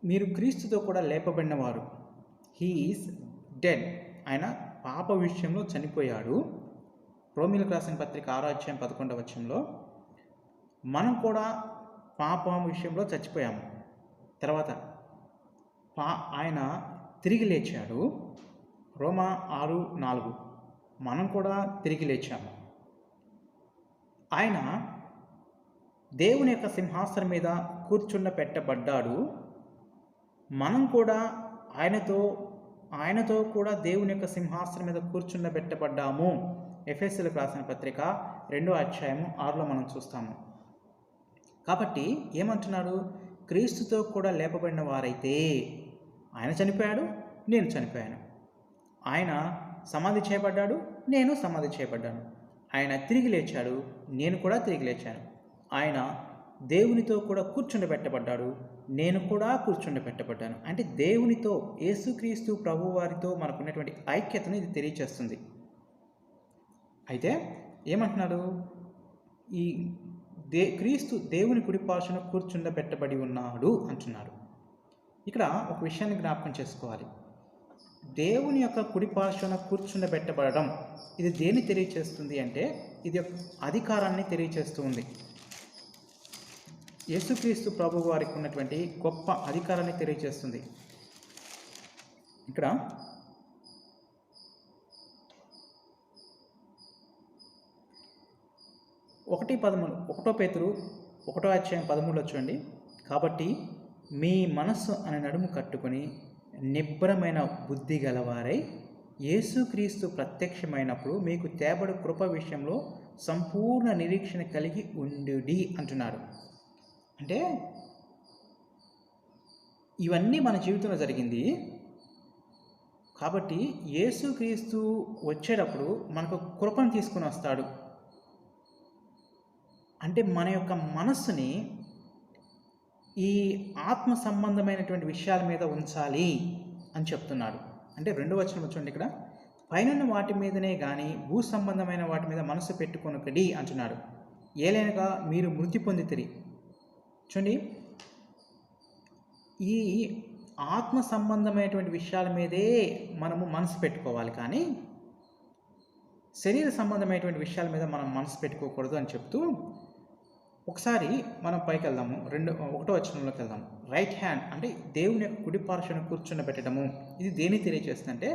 మీరు క్రీస్తుతో కూడా లేపబడిన వారు, హీ ఈజ్ డెడ్, ఆయన పాప విషయంలో చనిపోయాడు. రోమీయులకు రాసిన పత్రిక 6వ అధ్యాయం 11వ వచనంలో మనం కూడా పాపం విషయంలో చచ్చిపోయాము. తర్వాత ఆయన తిరిగి లేచాడు. రోమా 6:4 మనం కూడా తిరిగి లేచాము. ఆయన దేవుని యొక్క సింహాసనం మీద కూర్చుండబెట్టబడ్డాడు. మనం కూడా ఆయనతో కూడా దేవుని యొక్క సింహాసనం మీద కూర్చుండబెట్టబడ్డాము. ఎఫెసీయులకు రాసిన పత్రిక 2వ అధ్యాయము 6లో మనం చూస్తాము. కాబట్టి ఏమంటున్నాడు? క్రీస్తుతో కూడా లేపబడిన వారైతే, ఆయన చనిపోయాడు, నేను చనిపోయాను. ఆయన సమాధి చేయబడ్డాడు, నేను సమాధి చేయబడ్డాను. ఆయన తిరిగి లేచాడు, నేను కూడా తిరిగి లేచాను. ఆయన దేవునితో కూడా కూర్చుండబెట్టబడ్డాడు, నేను కూడా కూర్చుండబెట్టబడ్డాను. అంటే దేవునితో, యేసుక్రీస్తు ప్రభువారితో మనకున్నటువంటి ఐక్యతను ఇది తెలియచేస్తుంది. అయితే ఏమంటున్నాడు? ఈ క్రీస్తు దేవుని కుడిపార్శ్వన కూర్చుండబెట్టబడి ఉన్నాడు అంటున్నాడు. ఇక్కడ ఒక విషయాన్ని జ్ఞాపకం చేసుకోవాలి. దేవుని యొక్క కుడిపార్శ్వన కూర్చుండబెట్టబడడం ఇది దేన్ని తెలియచేస్తుంది అంటే ఇది అధికారాన్ని తెలియచేస్తూ ఉంది. యేసుక్రీస్తు ప్రభు వారికి ఉన్నటువంటి గొప్ప అధికారాన్ని తెలియచేస్తుంది. ఇక్కడ 1 పేతురు 1:13 చూడండి. కాబట్టి మీ మనస్సు అనే నడుము కట్టుకొని నిబ్బరమైన బుద్ధి గలవారై యేసుక్రీస్తు ప్రత్యక్షమైనప్పుడు మీకు తేబడు కృప విషయంలో సంపూర్ణ నిరీక్షణ కలిగి ఉండుడి అంటున్నాడు. అంటే ఇవన్నీ మన జీవితంలో జరిగింది. కాబట్టి యేసుక్రీస్తు వచ్చేటప్పుడు మనకు కృపను తీసుకుని వస్తాడు. అంటే మన యొక్క మనస్సుని ఈ ఆత్మ సంబంధమైనటువంటి విషయాల మీద ఉంచాలి అని చెప్తున్నాడు. అంటే 2వ వచనం చూడండి. ఇక్కడ పైన వాటి మీదనే కానీ భూ సంబంధమైన వాటి మీద మనసు పెట్టుకొనకడి అంటున్నాడు. ఏలైనగా మీరు మృతి పొందితిరి. చూడండి, ఈ ఆత్మ సంబంధమైనటువంటి విషయాల మీదే మనము మనసు పెట్టుకోవాలి, కానీ శరీర సంబంధమైనటువంటి విషయాల మీద మనం మనసు పెట్టుకోకూడదు అని చెప్తూ ఒకసారి మనం పైకి వెళ్దాము. 1వ వచనంలోకి వెళ్దాం. రైట్ హ్యాండ్ అంటే దేవుని యొక్క కుడి పార్శ్వన కూర్చుండబెట్టడము ఇది దేన్ని తెలియజేస్తుంది అంటే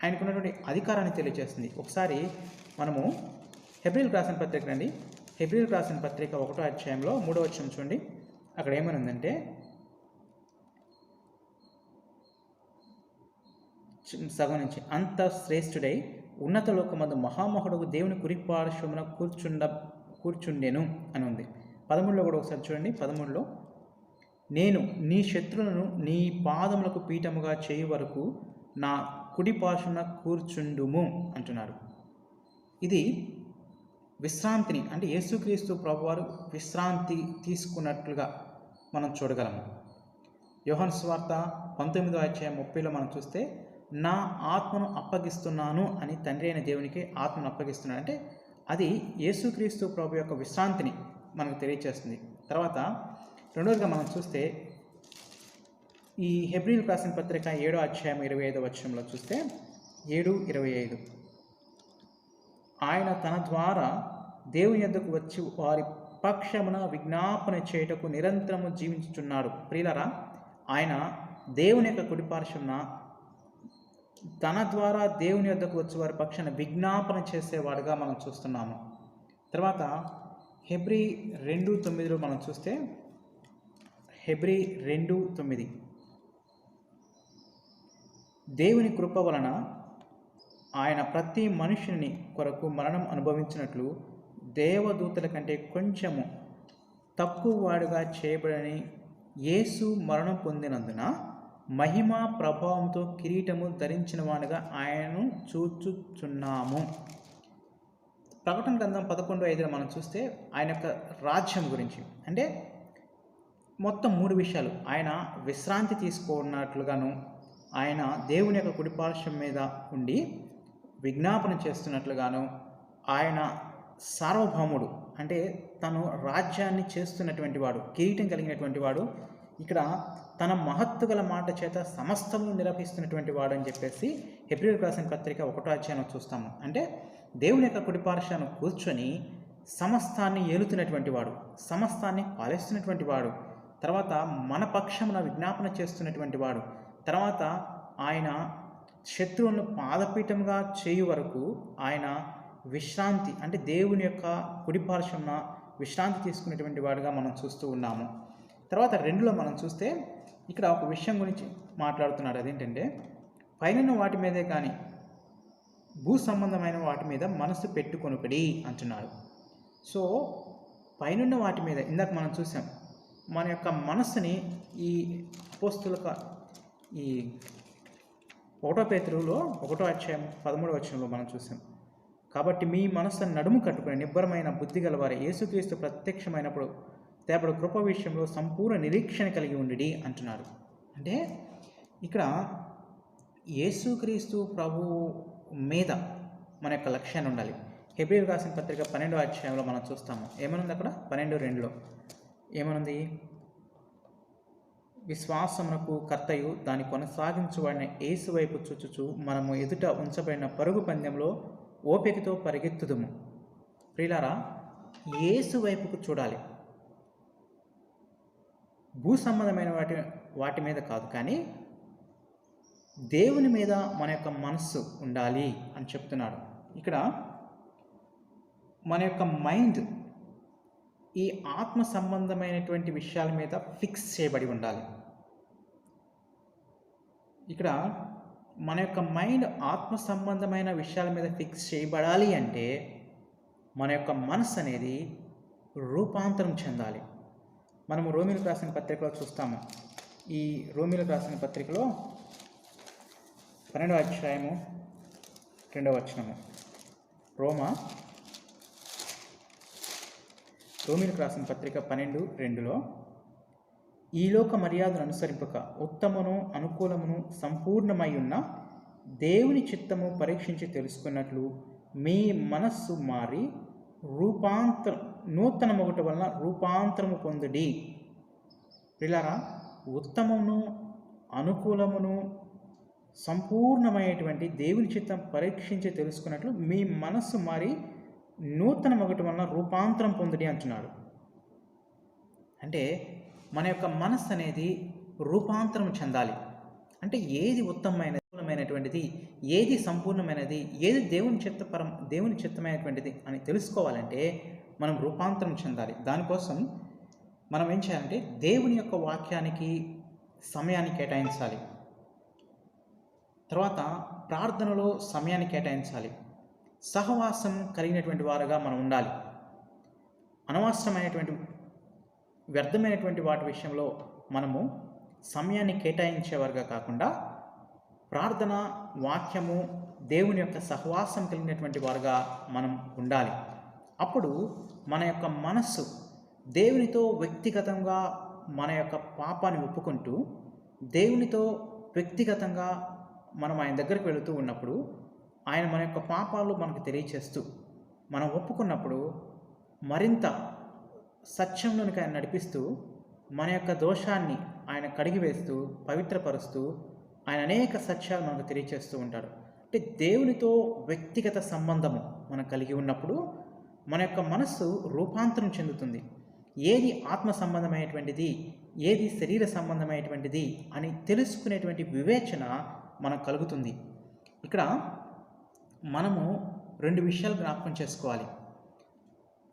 ఆయనకున్నటువంటి అధికారాన్ని తెలియజేస్తుంది. ఒకసారి మనము హెబ్రీయులకు రాసిన పత్రిక రండి. హెబ్రీయులకు రాసిన పత్రిక 1వ అధ్యాయంలో 3వ వచనం చూడండి. అక్కడ ఏమని ఉందంటే, సగం నుంచి, అంత శ్రేష్ఠుడై ఉన్నత లోకమందు మహామహుడు దేవుని కుడి పార్శ్వమున కూర్చుండెను అని ఉంది. 13లో కూడా ఒకసారి చూడండి. 13లో, నేను నీ శత్రువులను నీ పాదములకు పీఠముగా చేయి వరకు నా కుడి పార్శ్వమున కూర్చుండుము అంటున్నాడు. ఇది విశ్రాంతిని అంటే యేసుక్రీస్తు ప్రభువారు విశ్రాంతి తీసుకున్నట్లుగా మనం చూడగలము. యోహాను సువార్త 19వ అధ్యాయం 30లో మనం చూస్తే, నా ఆత్మను అప్పగిస్తున్నాను అని తండ్రి అయిన దేవునికి ఆత్మను అప్పగిస్తున్నాడు. అంటే అది యేసుక్రీస్తు ప్రభు యొక్క విశ్రాంతిని మనకు తెలియచేస్తుంది. తర్వాత రెండవదిగా మనం చూస్తే ఈ హెబ్రీయులకు రాసిన పత్రిక 7వ అధ్యాయం 25వ వచనంలో చూస్తే 7:25, ఆయన తన ద్వారా దేవుని యొద్దకు వచ్చి వారి పక్షమున విజ్ఞాపన చేయుటకు నిరంతరము జీవించుచున్నాడు. ప్రియులారా, ఆయన దేవుని యొక్క కుడిపార్శ్వమున తన ద్వారా దేవుని యొద్దకు వచ్చి వారి పక్షాన విజ్ఞాపన చేసేవాడుగా మనం చూస్తున్నాము. తర్వాత హెబ్రీ 2:9లో మనం చూస్తే, హెబ్రీ 2:9, దేవుని కృప వలన ఆయన ప్రతి మనుషుని కొరకు మరణం అనుభవించినట్లు దేవదూతల కంటే కొంచెము తక్కువ వాడుగా చేయబడని యేసు మరణం పొందినందున మహిమ ప్రభావంతో కిరీటము ధరించిన వాడుగా ఆయనను చూచుచున్నాము. ప్రకటన గ్రంథం 11:5లో మనం చూస్తే ఆయన యొక్క రాజ్యం గురించి, అంటే మొత్తం 3 విషయాలు. ఆయన విశ్రాంతి తీసుకున్నట్లుగాను, ఆయన దేవుని యొక్క కుడిపార్శ్వం మీద ఉండి విజ్ఞాపన చేస్తున్నట్లుగాను, ఆయన సార్వభౌముడు అంటే తను రాజ్యాన్ని చేస్తున్నటువంటి వాడు, కిరీటం కలిగినటువంటి వాడు, ఇక్కడ తన మహత్తు గల మాట చేత సమస్తము నిర్వహిస్తున్నటువంటి వాడు అని చెప్పేసి హెబ్రీయులకు రాసిన పత్రిక 1వ అధ్యాయంలో చూస్తాము. అంటే దేవుని యొక్క కుడిపార్శ్వను కూర్చొని సమస్తాన్ని ఏలుతున్నటువంటి వాడు, సమస్తాన్ని పాలిస్తున్నటువంటి వాడు, తర్వాత మన పక్షమున విజ్ఞాపన చేస్తున్నటువంటి వాడు, తర్వాత ఆయన శత్రువులను పాదపీఠంగా చేయు వరకు ఆయన విశ్రాంతి అంటే దేవుని యొక్క కుడిపార్శ్వమున విశ్రాంతి తీసుకునేటువంటి వాడుగా మనం చూస్తూ ఉన్నాము. తర్వాత 2లో మనం చూస్తే ఇక్కడ ఒక విషయం గురించి మాట్లాడుతున్నాడు. అదేంటంటే, పైన వాటి మీదే కానీ భూ సంబంధమైన వాటి మీద మనసు పెట్టుకొనుకడి అంటున్నాడు. సో పైనున్న వాటి మీద ఇందాక మనం చూసాం, మన యొక్క మనస్సుని ఈ అపోస్తుల ఈ 1 పేతురులో 1వ అధ్యాయం 13వ వచనంలో మనం చూసాం. కాబట్టి మీ మనస్సును నడుము కట్టుకుని నిబ్బరమైన బుద్ధి గలవారు యేసుక్రీస్తు ప్రత్యక్షమైనప్పుడు తేపడు కృప విషయంలో సంపూర్ణ నిరీక్షణ కలిగి ఉండి అంటున్నాడు. అంటే ఇక్కడ యేసుక్రీస్తు ప్రభువు మీద మన యొక్క లక్ష్యాన్ని ఉండాలి. హెబ్రీయులకు రాసిన పత్రిక 12వ అధ్యాయంలో మనం చూస్తాము. ఏమనుంది అక్కడ? 12:2లో ఏమనుంది? విశ్వాసమునకు కర్తయు దాన్ని కొనసాగించువాడిన యేసు వైపు చూచుచు మనము ఎదుట ఉంచబడిన పరుగు పందెంలో ఓపికతో పరిగెత్తుదుము. ప్రియులారా, యేసు వైపుకు చూడాలి. భూ సంబంధమైన వాటి మీద కాదు, కానీ దేవుని మీద మన యొక్క మనస్సు ఉండాలి అని చెప్తున్నాడు. ఇక్కడ మన యొక్క మైండ్ ఈ ఆత్మ సంబంధమైనటువంటి విషయాల మీద ఫిక్స్ చేయబడి ఉండాలి. ఇక్కడ మన యొక్క మైండ్ ఆత్మ సంబంధమైన విషయాల మీద ఫిక్స్ చేయబడాలి అంటే మన యొక్క మనస్సు అనేది రూపాంతరం చెందాలి. మనము రోమీయులకు రాసిన పత్రికలో చూస్తాము. ఈ రోమీయులకు రాసిన పత్రికలో 12వ అధ్యాయము 2వ వచనము. రోమీయులకు రాసిన పత్రిక 12:2లో ఈ లోక మర్యాదను అనుసరింపక ఉత్తమను అనుకూలమును సంపూర్ణమై ఉన్న దేవుని చిత్తము పరీక్షించి తెలుసుకున్నట్లు మీ మనస్సు మారి నూతనమొకటి వలన రూపాంతరము పొందుడి. పిల్లరా, ఉత్తమమును అనుకూలమును సంపూర్ణమైనటువంటి దేవుని చిత్తం పరీక్షించి తెలుసుకున్నట్లు మీ మనస్సు మారి నూతనమొకటి వలన రూపాంతరం పొందుడి అంటున్నాడు. అంటే మన యొక్క మనస్సు అనేది రూపాంతరం చెందాలి. అంటే ఏది ఉత్తమమైనటువంటిది, ఏది సంపూర్ణమైనది, ఏది దేవుని చిత్తమైనటువంటిది అని తెలుసుకోవాలంటే మనం రూపాంతరం చెందాలి. దానికోసం మనం ఏం చేయాలంటే దేవుని యొక్క వాక్యానికి సమయాన్ని కేటాయించాలి. తర్వాత ప్రార్థనలో సమయాన్ని కేటాయించాలి. సహవాసం కలిగినటువంటి వారుగా మనం ఉండాలి. అనవసరమైనటువంటి వ్యర్థమైనటువంటి వాటి విషయంలో మనము సమయాన్ని కేటాయించేవారుగా కాకుండా ప్రార్థన, వాక్యము, దేవుని యొక్క సహవాసం కలిగినటువంటి వారుగా మనం ఉండాలి. అప్పుడు మన యొక్క మనస్సు దేవునితో వ్యక్తిగతంగా మన యొక్క పాపాన్ని ఒప్పుకుంటూ దేవునితో వ్యక్తిగతంగా మనం ఆయన దగ్గరికి వెళుతూ ఉన్నప్పుడు ఆయన మన యొక్క పాపాలు మనకు తెలియచేస్తూ మనం ఒప్పుకున్నప్పుడు మరింత సత్యంలోనికి ఆయన నడిపిస్తూ మన యొక్క దోషాన్ని ఆయన కడిగివేస్తూ పవిత్రపరుస్తూ ఆయన అనేక సత్యాలు మనకు తెలియచేస్తూ ఉంటాడు. అంటే దేవునితో వ్యక్తిగత సంబంధము మనం కలిగి ఉన్నప్పుడు మన యొక్క మనస్సు రూపాంతరం చెందుతుంది. ఏది ఆత్మ సంబంధమైనటువంటిది, ఏది శరీర సంబంధమైనటువంటిది అని తెలుసుకునేటువంటి వివేచన మనకు కలుగుతుంది. ఇక్కడ మనము 2 విషయాలు జ్ఞాపకం చేసుకోవాలి.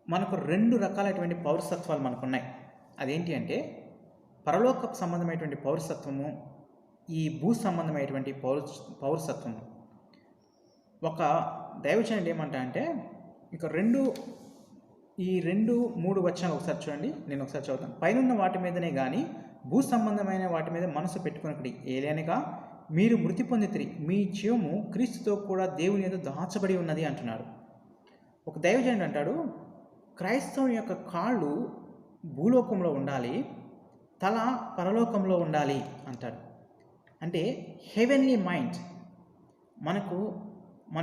మనకు 2 రకాలైనటువంటి పౌరసత్వాలు మనకున్నాయి. అదేంటి అంటే పరలోక సంబంధమైనటువంటి పౌరసత్వము, ఈ భూ సంబంధమైనటువంటి పౌరసత్వము. ఒక దైవజనుడు ఏమంటా అంటే ఇక 2-3 వచనాలు ఒకసారి చూడండి. నేను ఒకసారి చదువుతాను. పైనున్న వాటి మీదనే కానీ భూ సంబంధమైన వాటి మీద మనసు పెట్టుకున్నది ఏలైనగా మీరు మృతి పొందితిరి, మీ జీవము క్రీస్తుతో కూడా దేవుని యందు దాచబడి ఉన్నది అంటున్నాడు. ఒక దైవజనుడు అంటాడు, క్రైస్తవుని యొక్క కాళ్ళు భూలోకంలో ఉండాలి, తల పరలోకంలో ఉండాలి అంటాడు. అంటే హెవెన్లీ మైండ్, మన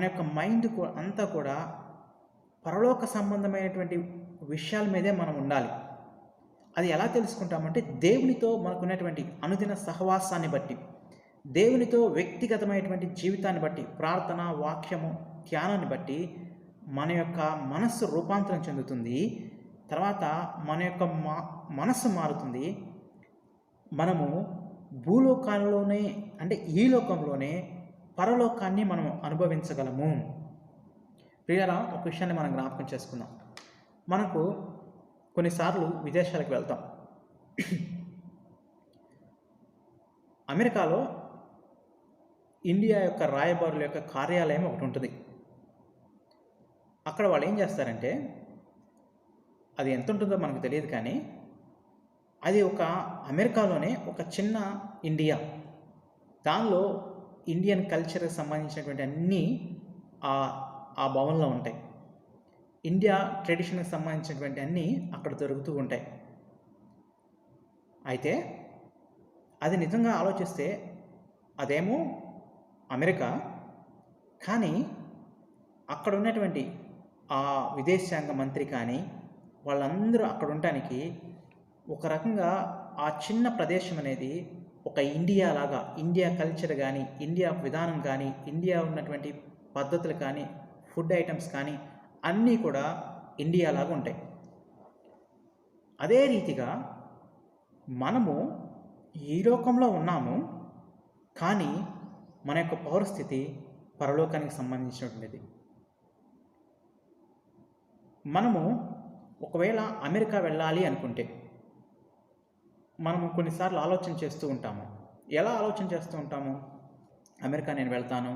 యొక్క మైండ్ అంతా కూడా పరలోక సంబంధమైనటువంటి విషయాల మీదే మనం ఉండాలి. అది ఎలా తెలుసుకుంటామంటే దేవునితో మనకున్నటువంటి అనుదిన సహవాసాన్ని బట్టి, దేవునితో వ్యక్తిగతమైనటువంటి జీవితాన్ని బట్టి, ప్రార్థన, వాక్యము, ధ్యానాన్ని బట్టి మన యొక్క మనస్సు రూపాంతరం చెందుతుంది. తర్వాత మన యొక్క మనస్సు మారుతుంది. మనము భూలోకాల్లోనే అంటే ఈ లోకంలోనే పరలోకాన్ని మనం అనుభవించగలము. ప్రియులారా, ఒక విషయాన్ని మనం జ్ఞాపకం చేసుకుందాం. మనకు కొన్నిసార్లు విదేశాలకు వెళ్తాం. అమెరికాలో ఇండియా యొక్క రాయబారుల యొక్క కార్యాలయం ఒకటి ఉంటుంది. అక్కడ వాళ్ళు ఏం చేస్తారంటే, అది ఎంత ఉంటుందో మనకు తెలియదు, కానీ అది ఒక అమెరికాలోనే ఒక చిన్న ఇండియా. దానిలో ఇండియన్ కల్చర్కి సంబంధించినటువంటి అన్నీ ఆ ఆ భవన్లో ఉంటాయి. ఇండియా ట్రెడిషన్కి సంబంధించినటువంటి అన్నీ అక్కడ దొరుకుతూ ఉంటాయి. అయితే అది నిజంగా ఆలోచిస్తే అదేమో అమెరికా, కానీ అక్కడ ఉన్నటువంటి ఆ విదేశాంగ మంత్రి కానీ వాళ్ళందరూ అక్కడ ఉండటానికి ఒక రకంగా ఆ చిన్న ప్రదేశం అనేది ఒక ఇండియా లాగా, ఇండియా కల్చర్ కానీ, ఇండియా విధానం కానీ, ఇండియా ఉన్నటువంటి పద్ధతులు కానీ, ఫుడ్ ఐటమ్స్ కానీ అన్నీ కూడా ఇండియా లాగా ఉంటాయి. అదే రీతిగా మనము ఈ లోకంలో ఉన్నాము, కానీ మన యొక్క పౌరస్థితి పరలోకానికి సంబంధించినటువంటిది. మనము ఒకవేళ అమెరికా వెళ్ళాలి అనుకుంటే మనము కొన్నిసార్లు ఆలోచన చేస్తూ ఉంటాము. ఎలా ఆలోచన చేస్తూ ఉంటాము? అమెరికా నేను వెళ్తాను,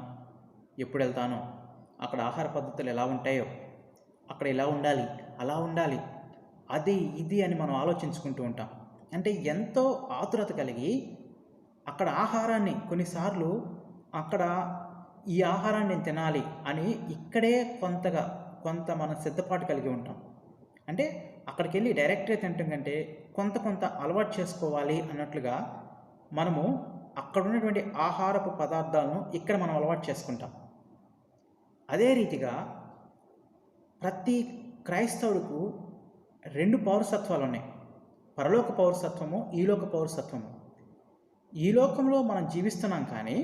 ఎప్పుడు వెళ్తానో, అక్కడ ఆహార పద్ధతులు ఎలా ఉంటాయో, అక్కడ ఎలా ఉండాలి, అలా ఉండాలి, అది ఇది అని మనం ఆలోచించుకుంటూ ఉంటాం. అంటే ఎంతో ఆతురత కలిగి అక్కడ ఆహారాన్ని కొన్నిసార్లు అక్కడ ఈ ఆహారాన్ని నేను తినాలి అని ఇక్కడే కొంత మనం సిద్ధపాటు కలిగి ఉంటాం. అంటే అక్కడికి వెళ్ళి డైరెక్ట్గా తినటం కంటే కొంత అలవాటు చేసుకోవాలి అన్నట్లుగా మనము అక్కడ ఉన్నటువంటి ఆహారపు పదార్థాలను ఇక్కడ మనం అలవాటు చేసుకుంటాం. అదే రీతిగా ప్రతి క్రైస్తవుడికి 2 పౌరసత్వాలు ఉన్నాయి. పరలోక పౌరసత్వము, ఈలోక పౌరసత్వము. ఈ లోకంలో మనం జీవిస్తున్నాం, కానీ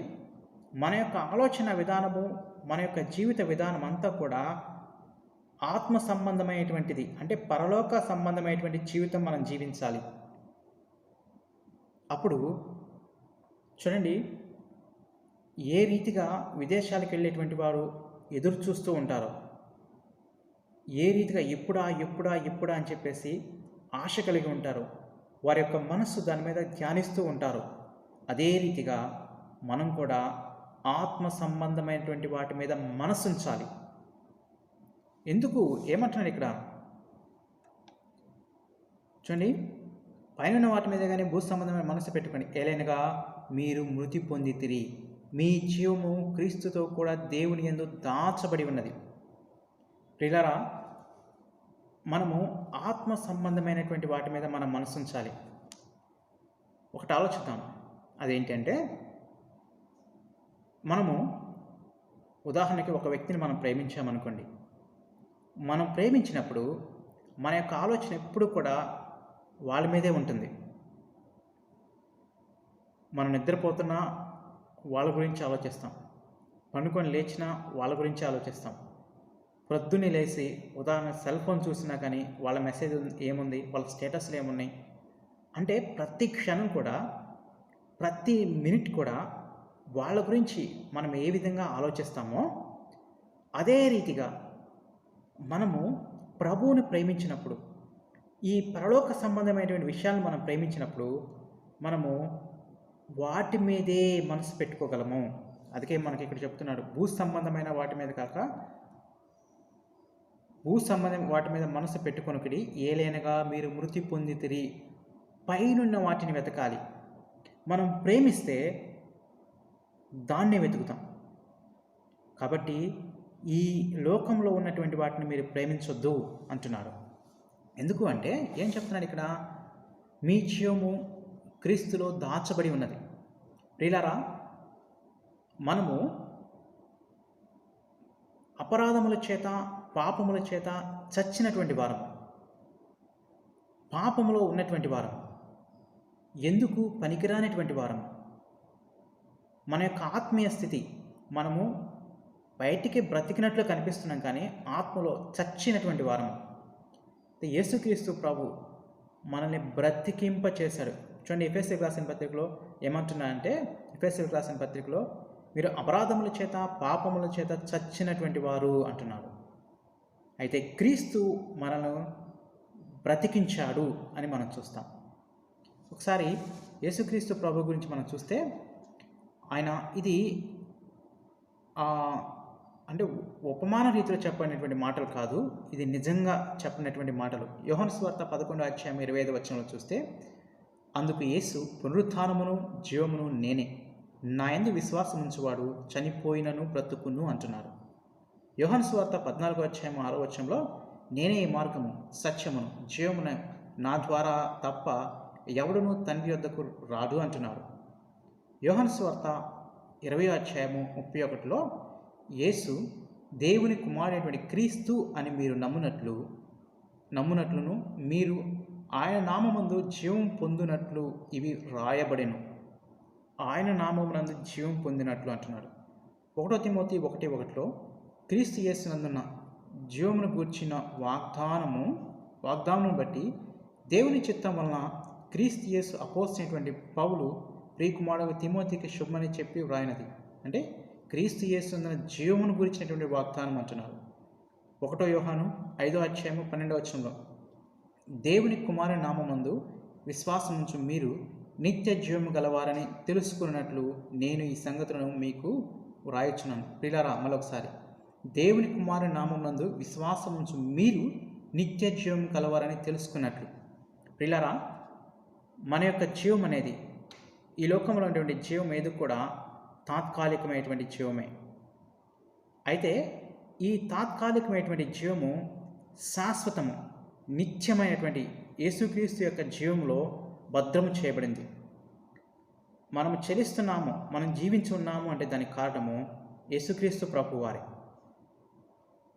మన యొక్క ఆలోచన విధానము, మన యొక్క జీవిత విధానం అంతా కూడా ఆత్మ సంబంధమైనటువంటిది. అంటే పరలోక సంబంధమైనటువంటి జీవితం మనం జీవించాలి. అప్పుడు చూడండి, ఏ రీతిగా విదేశాలకు వెళ్ళేటువంటి వారు ఎదురు చూస్తూ ఉంటారో, ఏ రీతిగా ఎప్పుడా అని చెప్పేసి ఆశ కలిగి ఉంటారు, వారి యొక్క మనస్సు దాని మీద ధ్యానిస్తూ ఉంటారు. అదే రీతిగా మనం కూడా ఆత్మ సంబంధమైనటువంటి వాటి మీద మనసు ఉంచాలి. ఎందుకు ఏమంటున్నాడు ఇక్కడ చూడండి, పైన వాటి మీద కానీ భూ సంబంధమైన మనసు పెట్టుకోండి. ఏలైనగా మీరు మృతి పొందితిరి, మీ జీవము క్రీస్తుతో కూడా దేవుని యందు దాచబడి ఉన్నది. ప్రియులారా, మనము ఆత్మ సంబంధమైనటువంటి వాటి మీద మనం మనసు ఉంచాలి. ఒకటి ఆలోచిద్దాం, అదేంటంటే మనము ఉదాహరణకి ఒక వ్యక్తిని మనం ప్రేమించామనుకోండి. మనం ప్రేమించినప్పుడు మన యొక్క ఆలోచన ఎప్పుడు కూడా వాళ్ళ మీదే ఉంటుంది. మనం నిద్రపోతున్నా వాళ్ళ గురించి ఆలోచిస్తాం, పండుకొని లేచినా వాళ్ళ గురించి ఆలోచిస్తాం. ప్రొద్దున్నే లేచి ఉదాహరణ సెల్ ఫోన్ చూసినా కానీ వాళ్ళ మెసేజ్ ఏముంది, వాళ్ళ స్టేటస్లు ఏమున్నాయి అంటే ప్రతి క్షణం కూడా, ప్రతి మినిట్ కూడా వాళ్ళ గురించి మనం ఏ విధంగా ఆలోచిస్తామో అదే రీతిగా మనము ప్రభువుని ప్రేమించినప్పుడు, ఈ పరలోక సంబంధమైనటువంటి విషయాలను మనం ప్రేమించినప్పుడు మనము వాటి మీదే మనసు పెట్టుకోగలము. అందుకే మనకి ఇక్కడ చెప్తున్నాడు, భూ సంబంధమైన వాటి మీద కాక భూ సంబంధం వాటి మీద మనసు పెట్టుకొనుకిడి, ఏలైనగా మీరు మృతి పొందితిరి, పైనున్న వాటిని వెతకాలి. మనం ప్రేమిస్తే దాన్నే వెతుకుతాం. కాబట్టి ఈ లోకంలో ఉన్నటువంటి వాటిని మీరు ప్రేమించొద్దు అంటున్నారు. ఎందుకు అంటే ఏం చెప్తున్నాడు ఇక్కడ? మీ జీవము క్రీస్తులో దాచబడి ఉన్నది. ప్రియులారా, మనము అపరాధముల చేత, పాపముల చేత చచ్చినటువంటి వారం, పాపములో ఉన్నటువంటి వారం, ఎందుకు పనికిరానటువంటి వారం. మన యొక్క ఆత్మీయ స్థితి, మనము బయటికి బ్రతికినట్లు కనిపిస్తున్నాం, కానీ ఆత్మలో చచ్చినటువంటి వారం. యేసుక్రీస్తు ప్రభు మనల్ని బ్రతికింప చేశాడు. చూడండి, ఎఫెసీయులకు రాసిన పత్రికలో ఏమంటున్నారంటే, ఎఫెసీయులకు రాసిన పత్రికలో మీరు అపరాధముల చేత, పాపముల చేత చచ్చినటువంటి వారు అంటున్నారు. అయితే క్రీస్తు మనను బ్రతికించాడు అని మనం చూస్తాం. ఒకసారి యేసుక్రీస్తు ప్రభు గురించి మనం చూస్తే, ఆయన ఇది అంటే ఉపమాన రీతిలో చెప్పినటువంటి మాటలు కాదు, ఇది నిజంగా చెప్పినటువంటి మాటలు. యోహాను సువార్త 11:25 చూస్తే, అందుకు యేసు, పునరుత్థానమును జీవమును నేనే, నా యందు విశ్వాసం ఉంచువాడు చనిపోయినను బ్రతుకును అంటున్నారు. యోహాను సువార్త 14:6 నేనే ఈ మార్గము, సత్యమును, జీవమున, నా ద్వారా తప్ప ఎవడునూ తండ్రి వద్దకు రాడు అంటున్నారు. యోహాను సువార్త 20:31 యేసు దేవుని కుమారుడైనటువంటి క్రీస్తు అని మీరు నమ్మునట్లును మీరు ఆయన నామమందు జీవం పొందినట్లు ఇవి రాయబడెను. ఆయన నామమునందు జీవం పొందినట్లు అంటున్నాడు. 1 తిమోతి 1:1 క్రీస్తు యేసునందున్న జీవమును గూర్చిన వాగ్దానమును బట్టి దేవుని చిత్తం వలన క్రీస్తు యేసు అపోస్తలుడైనటువంటి పౌలు ప్రియకుమారుడు తిమోతికి శుభమని చెప్పి వ్రాయినది. అంటే క్రీస్తు యేసునందున్న జీవమును గురించినటువంటి వాగ్దానం అంటున్నారు. 1 యోహాను 5:12 దేవుని కుమారుని నామమందు విశ్వాసం ఉంచు మీరు నిత్య జీవము గలవారని తెలుసుకున్నట్లు నేను ఈ సంగతులను మీకు వ్రాయొచ్చున్నాను. ప్రియులారా, మరొకసారి, దేవుని కుమారుని నామమందు విశ్వాసం ఉంచు మీరు నిత్య జీవం కలవారని తెలుసుకున్నట్లు. ప్రియులారా, మన యొక్క జీవం అనేది ఈ లోకంలో ఉన్నటువంటి జీవం ఏది కూడా తాత్కాలికమైనటువంటి జీవమే. అయితే ఈ తాత్కాలికమైనటువంటి జీవము శాశ్వతము, నిత్యమైనటువంటి యేసుక్రీస్తు యొక్క జీవంలో భద్రము చేయబడింది. మనము చెలిస్తున్నాము, మనం జీవించి ఉన్నాము అంటే దానికి కారణము యేసుక్రీస్తు ప్రభువారే.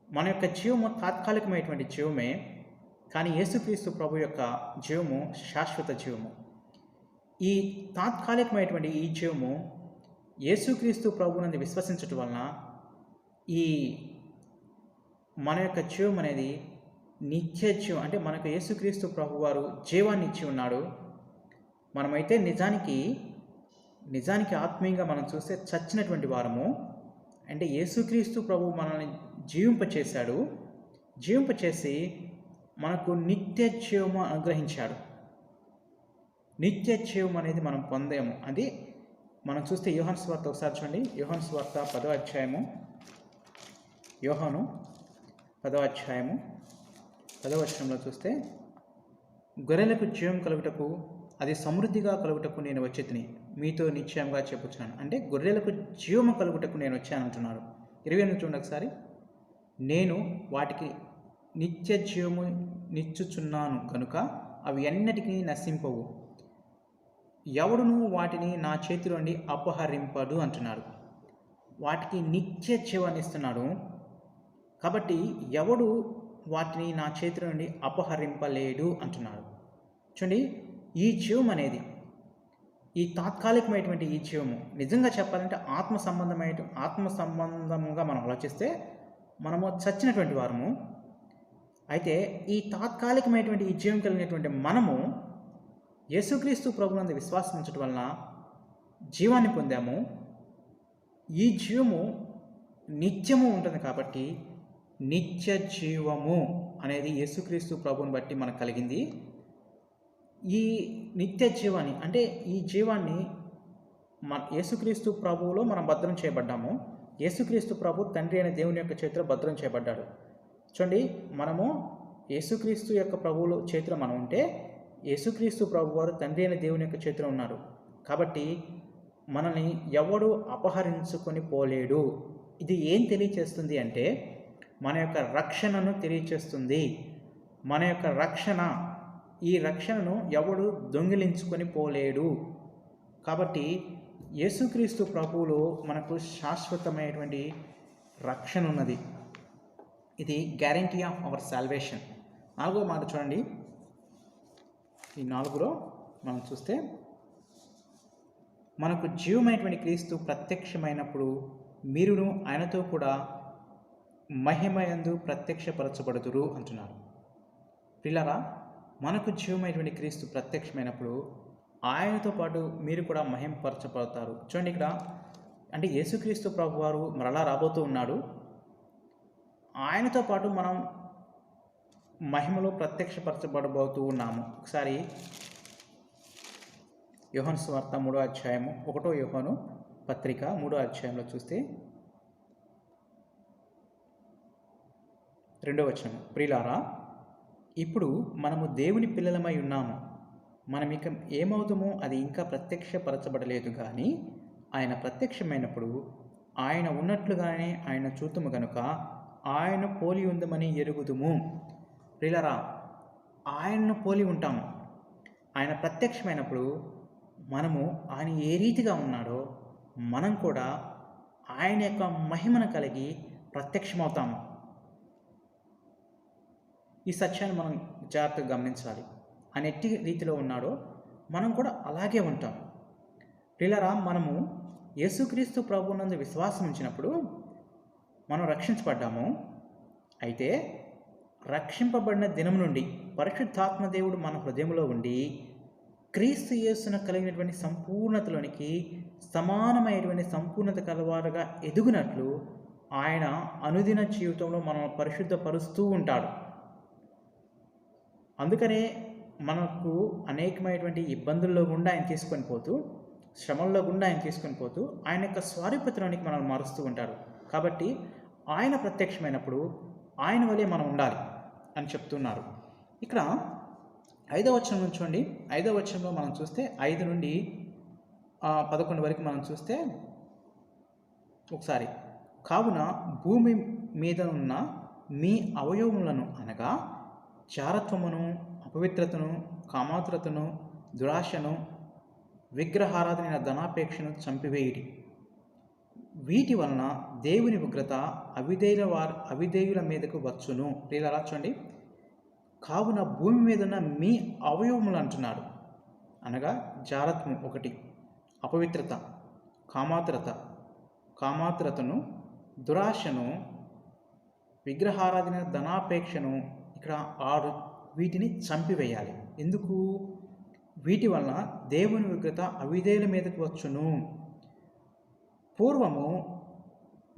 మన యొక్క జీవము తాత్కాలికమైనటువంటి జీవమే, కానీ యేసుక్రీస్తు ప్రభు యొక్క జీవము శాశ్వత జీవము. ఈ తాత్కాలికమైనటువంటి ఈ జీవము యేసుక్రీస్తు ప్రభువునందు విశ్వసించటం వలన ఈ మన యొక్క జీవం అనేది నిత్య జీవం, అంటే మనకు యేసుక్రీస్తు ప్రభు వారు జీవాన్ని ఇచ్చి ఉన్నాడు. మనమైతే నిజానికి ఆత్మీయంగా మనం చూస్తే చచ్చినటువంటి వారము. అంటే యేసుక్రీస్తు ప్రభు మనల్ని జీవింపచేసి మనకు నిత్య జీవము అనుగ్రహించాడు. నిత్య జీవం అనేది మనం పొందాము. అది మనం చూస్తే యోహాను సువార్త ఒకసారి చూడండి. యోహాను సువార్త 10వ అధ్యాయము, యోహాను 10వ అధ్యాయము 10వ వచనంలో చూస్తే, గొర్రెలకు జీవం కలుగుటకు అది సమృద్ధిగా కలుగుటకు నేను వచ్చేతిని మీతో నిశ్చయంగా చెప్పుచున్నాను. అంటే గొర్రెలకు జీవము కలుగుటకు నేను వచ్చానంటున్నాడు. 28 చూడండి ఒకసారి. నేను వాటికి నిత్య జీవము నిచ్చుచున్నాను కనుక అవి ఎన్నటికీ నశింపవు, ఎవడును వాటిని నా చేతిలో నుండి అపహరింపడు అంటున్నాడు. వాటికి నిత్య జీవాన్ని ఇస్తున్నాడు కాబట్టి ఎవడు వాటిని నా చేతిలో నుండి అపహరింపలేడు అంటున్నాడు. చూడండి, ఈ జీవం అనేది ఈ తాత్కాలికమైనటువంటి ఈ జీవము నిజంగా చెప్పాలంటే ఆత్మ సంబంధంగా మనం ఆలోచిస్తే మనము చచ్చినటువంటి వారము. అయితే ఈ తాత్కాలికమైనటువంటి ఈ జీవం కలిగినటువంటి మనము యేసుక్రీస్తు ప్రభువునందు విశ్వాసం ఉంచడం వలన జీవాన్ని పొందాము. ఈ జీవము నిత్యము ఉంటుంది కాబట్టి నిత్య జీవము అనేది యేసుక్రీస్తు ప్రభువుని బట్టి మనకు కలిగింది. ఈ నిత్య జీవాన్ని, అంటే ఈ జీవాన్ని యేసుక్రీస్తు ప్రభువులో మనం భద్రం చేయబడ్డాము. యేసుక్రీస్తు ప్రభు తండ్రి అయిన దేవుని యొక్క చేతిలో భద్రం చేయబడ్డాడు. చూడండి, మనము యేసుక్రీస్తు యొక్క ప్రభువుల చేతిలో మనం ఉంటే యేసుక్రీస్తు ప్రభు వారు తండ్రి అయిన దేవుని యొక్క చేతిలో ఉన్నారు. కాబట్టి మనల్ని ఎవడు అపహరించుకొని పోలేడు. ఇది ఏం తెలియచేస్తుంది అంటే మన యొక్క రక్షణను తెలియచేస్తుంది. మన యొక్క ఈ రక్షణను ఎవడు దొంగిలించుకొని పోలేడు. కాబట్టి యేసుక్రీస్తు ప్రభువులో మనకు శాశ్వతమైనటువంటి రక్షణ ఉన్నది. ఇది గ్యారంటీ ఆఫ్ అవర్ సాల్వేషన్. 4వ మాట చూడండి. ఈ 4లో మనం చూస్తే, మనకు జీవమైనటువంటి క్రీస్తు ప్రత్యక్షమైనప్పుడు మీరును ఆయనతో కూడా మహిమయందు ప్రత్యక్షపరచబడుదురు అంటున్నారు. పిల్లరా, మనకు జీవమైనటువంటి క్రీస్తు ప్రత్యక్షమైనప్పుడు ఆయనతో పాటు మీరు కూడా మహిమపరచబడతారు. చూడండి, ఇక్కడ అంటే యేసుక్రీస్తు ప్రభు వారు మరలా రాబోతూ ఉన్నాడు. ఆయనతో పాటు మనం మహిమలో ప్రత్యక్షపరచబడబోతూ ఉన్నాము. ఒకసారి యోహాను సువార్త 3వ అధ్యాయము 1వ యోహాను పత్రిక 3వ అధ్యాయంలో చూస్తే 2వ వచనం, ప్రియులారా, ఇప్పుడు మనము దేవుని పిల్లలమై ఉన్నాము. మనం ఇక ఏమవుతామో అది ఇంకా ప్రత్యక్షపరచబడలేదు కానీ ఆయన ప్రత్యక్షమైనప్పుడు ఆయన ఉన్నట్లుగానే ఆయన చూతుము గనుక ఆయన పోలి ఉందమని ఎరుగుదుము. ప్రియులారా, ఆయన్ను పోలి ఉంటాము. ఆయన ప్రత్యక్షమైనప్పుడు మనము ఆయన ఏ రీతిగా ఉన్నాడో మనం కూడా ఆయన యొక్క మహిమను కలిగి ప్రత్యక్షమవుతాము. ఈ సత్యాన్ని మనం జాగ్రత్తగా గమనించాలి. ఆయన ఎట్టి రీతిలో ఉన్నాడో మనం కూడా అలాగే ఉంటాం. ప్రియులారా, మనము యేసుక్రీస్తు ప్రభువునందు విశ్వాసం ఉంచినప్పుడు మనం రక్షించబడ్డాము. అయితే రక్షింపబడిన దినం నుండి పరిశుద్ధాత్మ దేవుడు మన హృదయంలో ఉండి క్రీస్తు యేసును కలిగినటువంటి సంపూర్ణతలోనికి సమానమైనటువంటి సంపూర్ణత కలవారుగా ఎదుగునట్లు ఆయన అనుదిన జీవితంలో మనం పరిశుద్ధపరుస్తూ ఉంటాడు. అందుకనే మనకు అనేకమైనటువంటి ఇబ్బందుల్లో గుండా ఆయన తీసుకొని పోతూ, శ్రమల్లో గుండా ఆయన తీసుకొని పోతూ ఆయన యొక్క స్వరూపతలోనికి మనల్ని మారుస్తూ ఉంటాడు. కాబట్టి ఆయన ప్రత్యక్షమైనప్పుడు ఆయన వలె మనం ఉండాలి అని చెప్తున్నారు. ఇక్కడ 5వ వచనం నుంచి చూడండి. 5వ వచనంలో మనం చూస్తే 5 నుండి 11 వరకు మనం చూస్తే ఒకసారి, కావున భూమి మీద ఉన్న మీ అవయవములను అనగా చారత్వమును, అపవిత్రతను, కామాతురతను, దురాశను, విగ్రహారాధన ధనాపేక్షను చంపివేయుడి. వీటి వలన దేవుని ఉగ్రత అవిధేయుల మీదకు వచ్చును. ప్రియులారా చూడండి, కావున భూమి మీద ఉన్న మీ అవయవములు అంటున్నాడు. అనగా జారత్వం ఒకటి, అపవిత్రత, కామాతురతను, దురాశను, విగ్రహారాధన ధనాపేక్షను, ఇక్కడ 6 వీటిని చంపివేయాలి. ఎందుకు? వీటి వలన దేవుని ఉగ్రత అవిధేయుల మీదకు వచ్చును. పూర్వము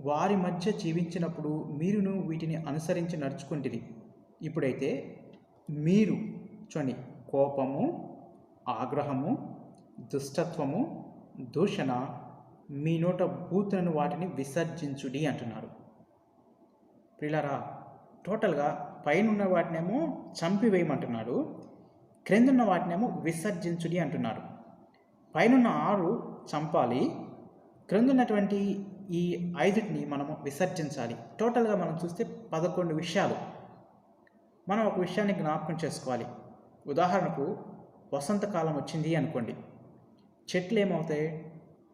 వారి మధ్య జీవించినప్పుడు మీరును వీటిని అనుసరించి నడుచుకుంటిరి. ఇప్పుడైతే మీరు చూడండి, కోపము, ఆగ్రహము, దుష్టత్వము, దూషణ మీ నోట బూతులను వాటిని విసర్జించుడి అంటున్నారు. ప్రియులారా, టోటల్గా పైనున్న వాటినేమో చంపివేయమంటున్నాడు, క్రిందున్న వాటినేమో విసర్జించుడి అంటున్నాడు. పైనున్న 6 చంపాలి, క్రిందున్నటువంటి ఈ 5ని మనము విసర్జించాలి. టోటల్గా మనం చూస్తే 11 విషయాలు. మనం ఒక విషయాన్ని జ్ఞాపకం చేసుకోవాలి. ఉదాహరణకు వసంతకాలం వచ్చింది అనుకోండి, చెట్లు ఏమవుతాయి?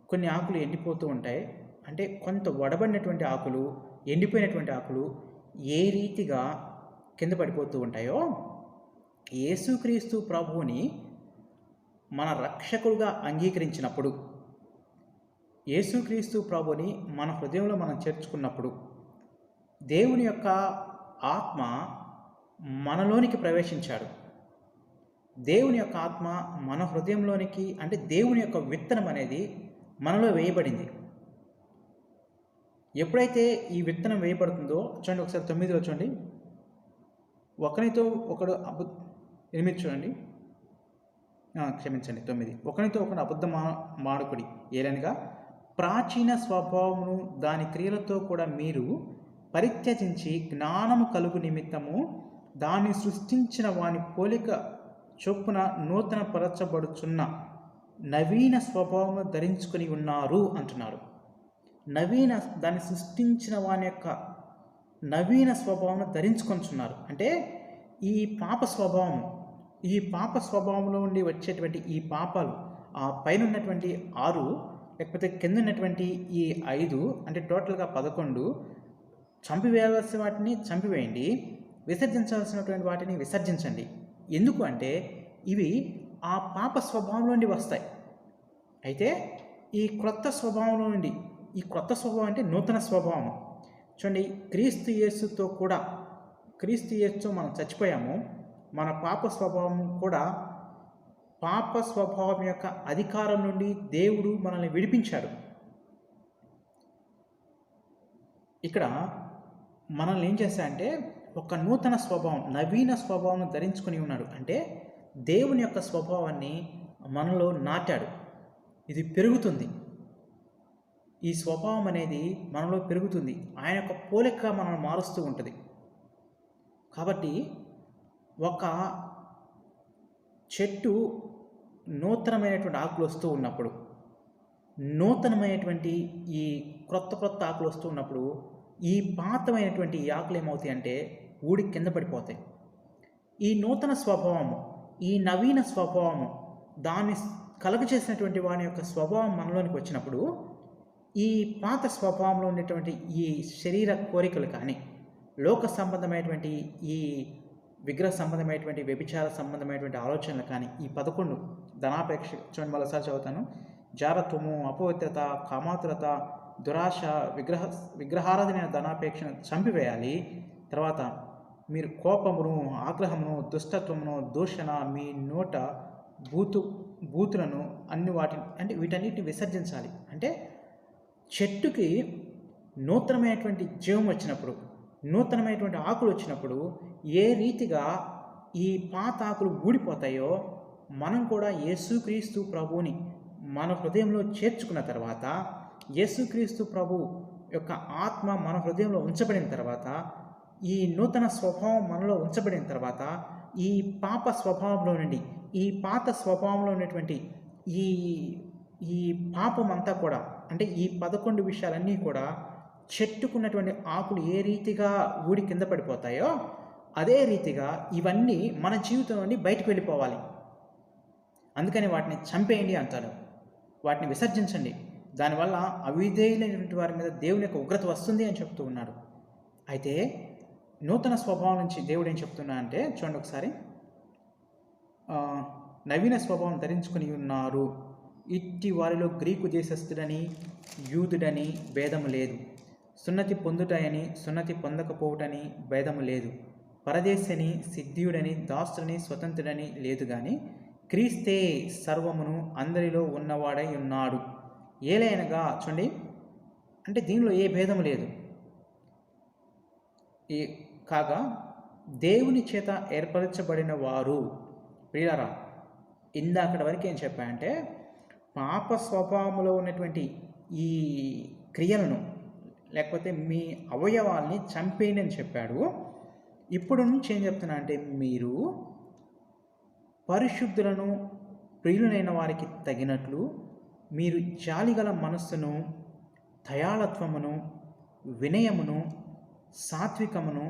కొన్ని ఆకులు ఎండిపోతూ ఉంటాయి. అంటే కొంత వడబడినటువంటి ఆకులు, ఎండిపోయినటువంటి ఆకులు ఏ రీతిగా కింద పడిపోతూ ఉంటాయో, యేసుక్రీస్తు ప్రభువుని మన రక్షకుడుగా అంగీకరించినప్పుడు, యేసుక్రీస్తు ప్రభువుని మన హృదయంలో మనం చేర్చుకున్నప్పుడు దేవుని యొక్క ఆత్మ మనలోనికి ప్రవేశించాడు. దేవుని యొక్క ఆత్మ మన హృదయంలోనికి, అంటే దేవుని యొక్క విత్తనం అనేది మనలో వేయబడింది. ఎప్పుడైతే ఈ విత్తనం వేయబడుతుందో చూడండి, ఒకసారి 9లో చూడండి, ఒకరితో ఒకడు 8 చూడండి, క్షమించండి 9, ఒకరితో ఒకడు అబద్ధ మాడుకుడి ఏలనగా ప్రాచీన స్వభావమును దాని క్రియలతో కూడా మీరు పరిత్యజించి జ్ఞానము కలుగు నిమిత్తము దాన్ని సృష్టించిన వాని పోలిక చొప్పున నూతన పరచబడుచున్న నవీన స్వభావము ధరించుకొని ఉన్నారు అంటున్నారు. దాన్ని సృష్టించిన వాని యొక్క నవీన స్వభావం ధరించుకొంచున్నారు. అంటే ఈ పాప స్వభావంలో ఉండి వచ్చేటువంటి ఈ పాపాలు, ఆ పైన ఉన్నటువంటి 6 లేకపోతే కింద ఉన్నటువంటి ఈ 5, అంటే టోటల్గా 11, చంపివేయవలసిన వాటిని చంపివేయండి, విసర్జించాల్సినటువంటి వాటిని విసర్జించండి. ఎందుకు అంటే ఇవి ఆ పాప స్వభావంలో నుండి వస్తాయి. అయితే ఈ క్రొత్త స్వభావంలో నుండి, ఈ క్రొత్త స్వభావం అంటే నూతన స్వభావం. చూడండి, క్రీస్తు యేసుతో మనం చచ్చిపోయాము. మన పాప స్వభావం కూడా, పాప స్వభావం యొక్క అధికారం నుండి దేవుడు మనల్ని విడిపించాడు. ఇక్కడ మనల్ని ఏం చేశాడంటే ఒక నూతన స్వభావం, నవీన స్వభావం ధరించుకొని ఉన్నాడు. అంటే దేవుని యొక్క స్వభావాన్ని మనలో నాటాడు. ఇది పెరుగుతుంది, ఈ స్వభావం అనేది మనలో పెరుగుతుంది. ఆయన యొక్క పోలిక మనల్ని మారుస్తూ ఉంటుంది. కాబట్టి ఒక చెట్టు నూతనమైనటువంటి ఆకులు వస్తూ ఉన్నప్పుడు నూతనమైనటువంటి ఈ క్రొత్త క్రొత్త ఆకులు వస్తూ ఉన్నప్పుడు ఈ పాతమైనటువంటి ఈ ఆకులు ఏమవుతాయి అంటే ఊడి కింద పడిపోతాయి. ఈ నూతన స్వభావము, ఈ నవీన స్వభావము, దాన్ని కలుగ చేసినటువంటి వాని యొక్క స్వభావం మనలోనికి వచ్చినప్పుడు ఈ పాత స్వభావంలో ఉండేటువంటి ఈ శరీర కోరికలు కానీ, లోక సంబంధమైనటువంటి ఈ విగ్రహ సంబంధమైనటువంటి వ్యభిచార సంబంధమైనటువంటి ఆలోచనలు కానీ, ఈ 11 ధనాపేక్ష చూడండి, మరోసారి చదువుతాను. జారత్వము, అపవిత్రత, కామాతురత, దురాశ, విగ్రహారాధన ధనాపేక్షను చంపివేయాలి. తర్వాత మీరు కోపమును, ఆగ్రహమును, దుష్టత్వమును, దూషణ, మీ నోట బూతులను అన్ని వాటిని అంటే వీటన్నిటిని విసర్జించాలి. అంటే చెట్టుకి నూతనమైనటువంటి జీవం వచ్చినప్పుడు, నూతనమైనటువంటి ఆకులు వచ్చినప్పుడు ఏ రీతిగా ఈ పాత ఆకులు ఊడిపోతాయో మనం కూడా యేసుక్రీస్తు ప్రభువుని మన హృదయంలో చేర్చుకున్న తర్వాత, యేసుక్రీస్తు ప్రభు యొక్క ఆత్మ మన హృదయంలో ఉంచబడిన తర్వాత, ఈ నూతన స్వభావం మనలో ఉంచబడిన తర్వాత, ఈ పాప స్వభావంలో నుండి, ఈ పాత స్వభావంలో ఉన్నటువంటి ఈ పాపం అంతా కూడా, అంటే ఈ 11 విషయాలన్నీ కూడా చెట్టుకున్నటువంటి ఆకులు ఏ రీతిగా ఊడి కింద పడిపోతాయో అదే రీతిగా ఇవన్నీ మన జీవితం నుండి బయటకు వెళ్ళిపోవాలి. అందుకని వాటిని చంపేయండి అంటాడు, వాటిని విసర్జించండి. దానివల్ల అవిధేయులైనటువంటి వారి మీద దేవుని యొక్క ఉగ్రత వస్తుంది అని చెప్తూ ఉన్నాడు. అయితే నూతన స్వభావం నుంచి దేవుడు ఏం చెప్తున్నా అంటే చూడండి ఒకసారి, నవీన స్వభావం ధరించుకుని ఉన్నారు. ఇట్టి వారిలో గ్రీకు దేశస్థుడని యూదుడని భేదము లేదు, సున్నతి పొందుటయని సున్నతి పొందకపోవటని భేదము లేదు, పరదేశని సిద్ధియుడని దాసుడని స్వతంత్రుడని లేదు, కానీ క్రీస్తే సర్వమును అందరిలో ఉన్నవాడై ఉన్నాడు. ఏలైనగా చూడండి, అంటే దీనిలో ఏ భేదము లేదు. కాగా దేవుని చేత ఏర్పరచబడిన వారు, ప్రియులారా, ఇందాకటి వరకు ఏం చెప్పాయంటే పాప స్వభావంలో ఉన్నటువంటి ఈ క్రియలను లేకపోతే మీ అవయవాల్ని చంపేయండి అని చెప్పాడు. ఇప్పుడు నుంచి ఏం చెప్తున్నా అంటే మీరు పరిశుద్ధులను, ప్రియులైన వారికి తగినట్లు మీరు జాలిగల మనస్సును, దయాళత్వమును, వినయమును, సాత్వికమును,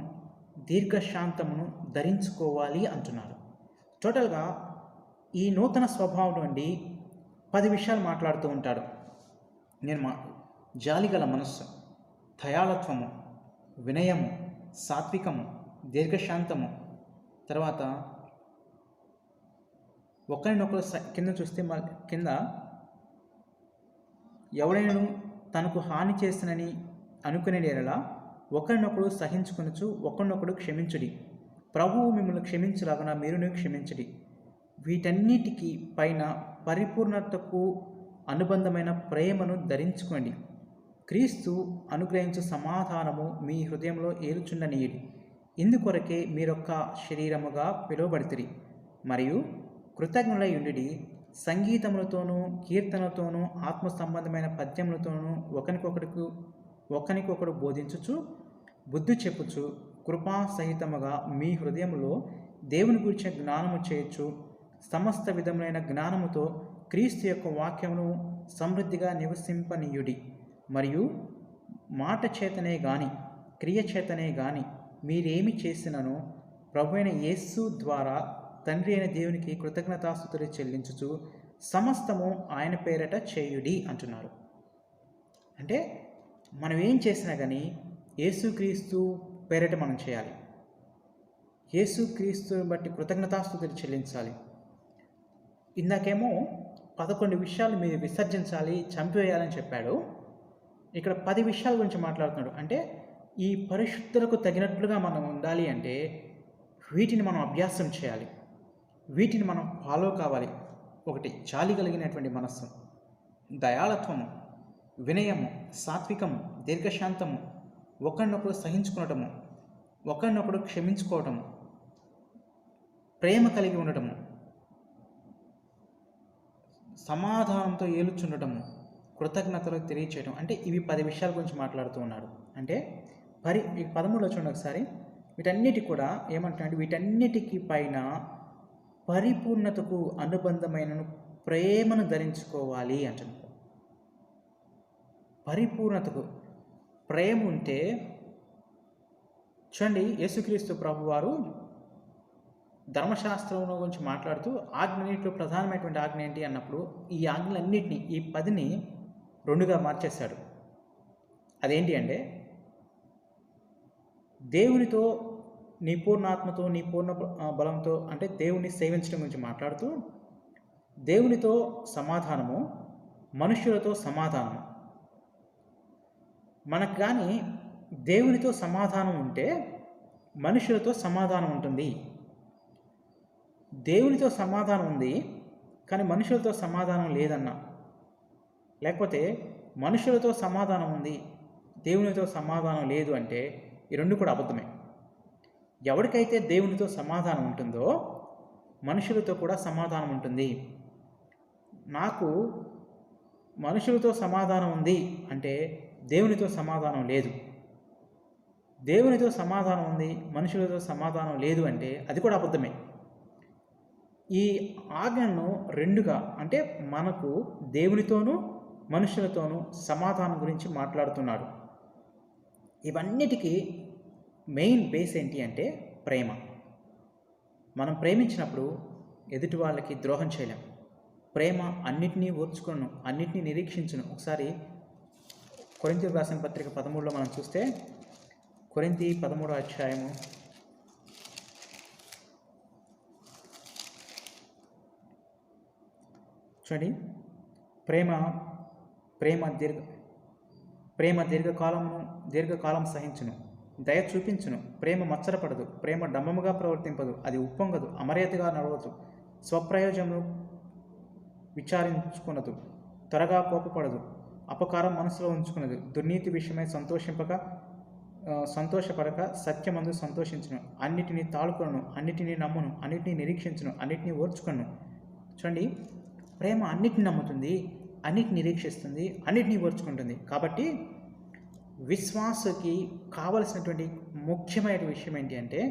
దీర్ఘశాంతమును ధరించుకోవాలి అంటున్నారు. టోటల్గా ఈ నూతన స్వభావం నుండి 10 విషయాలు మాట్లాడుతూ ఉంటాడు. నేను జాలిగల మనస్సు, దయాళత్వము, వినయము, సాత్వికము, దీర్ఘశాంతము, తర్వాత ఒకరినొకరు కింద చూస్తే కింద ఎవడైనా తనకు హాని చేసినని అనుకునేలా ఒకరినొకడు సహించుకొనుచు ఒకరినొకడు క్షమించుడి, ప్రభువు మిమ్మల్ని క్షమించలాగున మీరును క్షమించుడి. వీటన్నిటికీ పైన పరిపూర్ణతకు అనుబంధమైన ప్రేమను ధరించుకోండి. క్రీస్తు అనుగ్రహించు సమాధానము మీ హృదయంలో ఏలుచుండనీయుడి. ఇందుకొరకే మీరొక్క శరీరముగా పిలువబడితిరి. మరియు కృతజ్ఞులై ఉండి సంగీతములతోనూ కీర్తనలతోనూ ఆత్మ సంబంధమైన పద్యములతోనూ ఒకరికొకడు బోధించుచు బుద్ధి చెప్పుచు కృపా సహితముగా మీ హృదయములో దేవుని గురించిన జ్ఞానము చేయొచ్చు. సమస్త విధములైన జ్ఞానముతో క్రీస్తు యొక్క వాక్యమును సమృద్ధిగా నివసింపనీయుడి. మరియు మాట చేతనే గాని క్రియ చేతనే గాని మీరేమి చేసినను ప్రభువైన యేసు ద్వారా తండ్రి అయిన దేవునికి కృతజ్ఞతాస్తుతులు చెల్లించుచు సమస్తము ఆయన పేరట చేయుడి అంటున్నారు. అంటే మనం ఏం చేసినా కానీ యేసుక్రీస్తు పేరట మనం చేయాలి. యేసుక్రీస్తుని బట్టి కృతజ్ఞతాస్తుతులు చెల్లించాలి. ఇందాకేమో 11 విషయాలు మీరు విసర్జించాలి, చంపివేయాలని చెప్పాడు. ఇక్కడ 10 విషయాల గురించి మాట్లాడుతున్నాడు. అంటే ఈ పరిశుద్ధులకు తగినట్లుగా మనం ఉండాలి అంటే వీటిని మనం అభ్యాసం చేయాలి, వీటిని మనం ఫాలో కావాలి. ఒకటి, జాలి కలిగినటువంటి మనస్సు, దయాళత్వము, వినయము, సాత్వికము, దీర్ఘశాంతము, ఒకరినొకరు సహించుకోవటము, ఒకరినొకరు క్షమించుకోవటము, ప్రేమ కలిగి ఉండటము, సమాధానంతో ఏలుచుండటము, కృతజ్ఞతలు తెలియచేయటం. అంటే ఇవి 10 విషయాల గురించి మాట్లాడుతూ ఉన్నాడు. అంటే 13లో చూడండి ఒకసారి, వీటన్నిటి కూడా ఏమంటాడు, వీటన్నిటికీ పైన పరిపూర్ణతకు అనుబంధమైన ప్రేమను ధరించుకోవాలి అంటున్నాడు. పరిపూర్ణతకు ప్రేమ ఉంటే చూడండి, యేసుక్రీస్తు ప్రభువారు ధర్మశాస్త్రం గురించి మాట్లాడుతూ ఆజ్ఞలన్నింటిలో ప్రధానమైనటువంటి ఆజ్ఞ ఏంటి అన్నప్పుడు ఈ ఆజ్ఞలన్నింటినీ, ఈ 10ని 2గా మార్చేశాడు. అదేంటి అంటే, దేవునితో నీ పూర్ణాత్మతో నీ పూర్ణ బలంతో, అంటే దేవుని సేవించడం గురించి మాట్లాడుతూ దేవునితో సమాధానము, మనుష్యులతో సమాధానము. మనకు కానీ దేవునితో సమాధానం ఉంటే మనుషులతో సమాధానం ఉంటుంది. దేవునితో సమాధానం ఉంది కానీ మనుషులతో సమాధానం లేదన్నా, లేకపోతే మనుషులతో సమాధానం ఉంది దేవునితో సమాధానం లేదు అంటే ఈ రెండు కూడా అబద్ధమే. ఎవరికైతే దేవునితో సమాధానం ఉంటుందో మనుషులతో కూడా సమాధానం ఉంటుంది. నాకు మనుషులతో సమాధానం ఉంది అంటే దేవునితో సమాధానం లేదు. దేవునితో సమాధానం ఉంది మనుషులతో సమాధానం లేదు అంటే అది కూడా అబద్ధమే. ఈ ఆజ్ఞను 2గా, అంటే మనకు దేవునితోనూ మనుషులతోనూ సమాధానం గురించి మాట్లాడుతున్నాడు. ఇవన్నిటికీ మెయిన్ బేస్ ఏంటి అంటే ప్రేమ. మనం ప్రేమించినప్పుడు ఎదుటి వాళ్ళకి ద్రోహం చేయలేం. ప్రేమ అన్నిటినీ ఓర్చుకొను, అన్నిటినీ నిరీక్షించును. ఒకసారి కొరింథీయులకు రాసిన పత్రిక 13లో మనం చూస్తే, కొరింథీ 13వ అధ్యాయము చూడండి. ప్రేమ దీర్ఘకాలం సహించును, దయ చూపించును. ప్రేమ మత్సరపడదు, ప్రేమ డంబముగా ప్రవర్తింపదు, అది ఉప్పొంగదు, అమర్యాదగా నడవదు, స్వప్రయోజనం విచారించుకునదు, త్వరగా కోపపడదు, అపకారం మనసులో ఉంచుకున్నది, దుర్నీతి విషయమై సంతోషపడక సత్యమందు సంతోషించును, అన్నిటినీ తాళుకొను, అన్నిటినీ నమ్మును, అన్నిటినీ నిరీక్షించును, అన్నిటినీ ఓర్చుకొను. చూడండి, ప్రేమ అన్నిటిని నమ్ముతుంది, అన్నిటిని నిరీక్షిస్తుంది, అన్నిటినీ ఓర్చుకుంటుంది. కాబట్టి విశ్వాసకి కావలసినటువంటి ముఖ్యమైన విషయం ఏంటి అంటే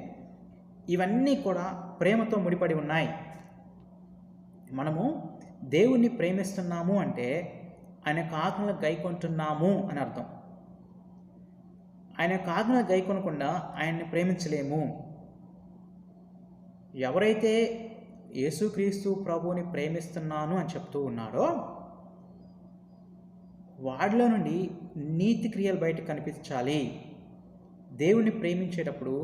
ఇవన్నీ కూడా ప్రేమతో ముడిపడి ఉన్నాయి. మనము దేవుణ్ణి ప్రేమిస్తున్నాము అంటే ఆయన యొక్క ఆజ్ఞలు గైకొంటున్నాము అని అర్థం. ఆయన యొక్క ఆజ్ఞలు గైకొనకుండా ఆయన్ని ప్రేమించలేము. ఎవరైతే యేసుక్రీస్తు ప్రభువుని ప్రేమిస్తున్నాను అని చెప్తూ ఉన్నాడో వాడిలో నుండి నీతి క్రియలు బయట కనిపించాలి. దేవుణ్ణి ప్రేమించేటప్పుడు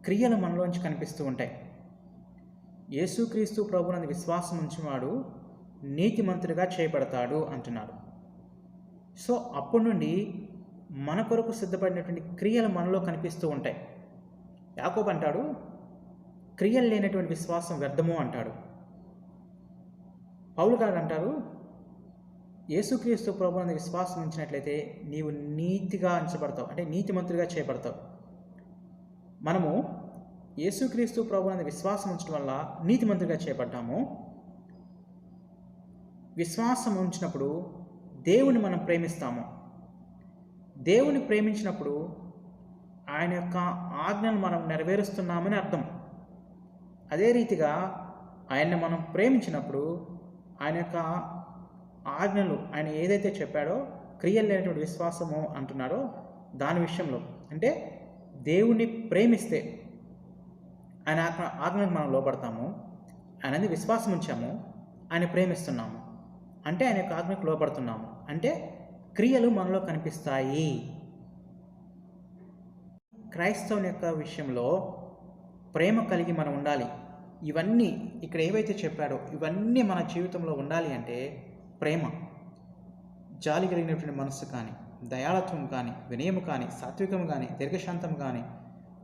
క్రియలు మనలోంచి కనిపిస్తూ ఉంటాయి. యేసుక్రీస్తు ప్రభువునందు విశ్వాసం ఉంచినవాడు నీతిమంతుడిగా చేయబడతాడు అంటున్నాడు. సో అప్పటి నుండి మన కొరకు సిద్ధపడినటువంటి క్రియలు మనలో కనిపిస్తూ ఉంటాయి. యాకోబు అంటాడు, క్రియలు లేనటువంటి విశ్వాసం వ్యర్థము అంటాడు. పౌలు గారు అంటారు, యేసుక్రీస్తు ప్రభువునందు విశ్వాసం ఉంచినట్లయితే నీవు నీతిగా ఎంచబడతావు, అంటే నీతిమంతుడిగా చేయబడతావు. మనము యేసుక్రీస్తు ప్రభువునందు విశ్వాసం ఉంచడం వల్ల నీతిమంతుడిగా చేయబడ్డాము. విశ్వాసం ఉంచినప్పుడు దేవుని మనం ప్రేమిస్తాము. దేవుని ప్రేమించినప్పుడు ఆయన యొక్క ఆజ్ఞను మనం నెరవేరుస్తున్నామని అర్థం. అదే రీతిగా ఆయన్ని మనం ప్రేమించినప్పుడు ఆయన యొక్క ఆజ్ఞలు, ఆయన ఏదైతే చెప్పాడో క్రియలు లేనటువంటి విశ్వాసము అంటున్నాడో దాని విషయంలో, అంటే దేవుణ్ణి ప్రేమిస్తే ఆయన ఆజ్ఞలకు మనం లోపడతాము. ఆయనది విశ్వాసం ఉంచాము, ఆయన ప్రేమిస్తున్నాము, అంటే ఆయన యొక్క ఆజ్ఞకు లోపడుతున్నాము, అంటే క్రియలు మనలో కనిపిస్తాయి. క్రైస్తవుని యొక్క విషయంలో ప్రేమ కలిగి మనం ఉండాలి. ఇవన్నీ ఇక్కడ ఏవైతే చెప్పాడో ఇవన్నీ మన జీవితంలో ఉండాలి అంటే ప్రేమ, జాలి కలిగినటువంటి మనస్సు కానీ, దయాళత్వం కానీ, వినయము కానీ, సాత్వికం కానీ, దీర్ఘశాంతం కానీ,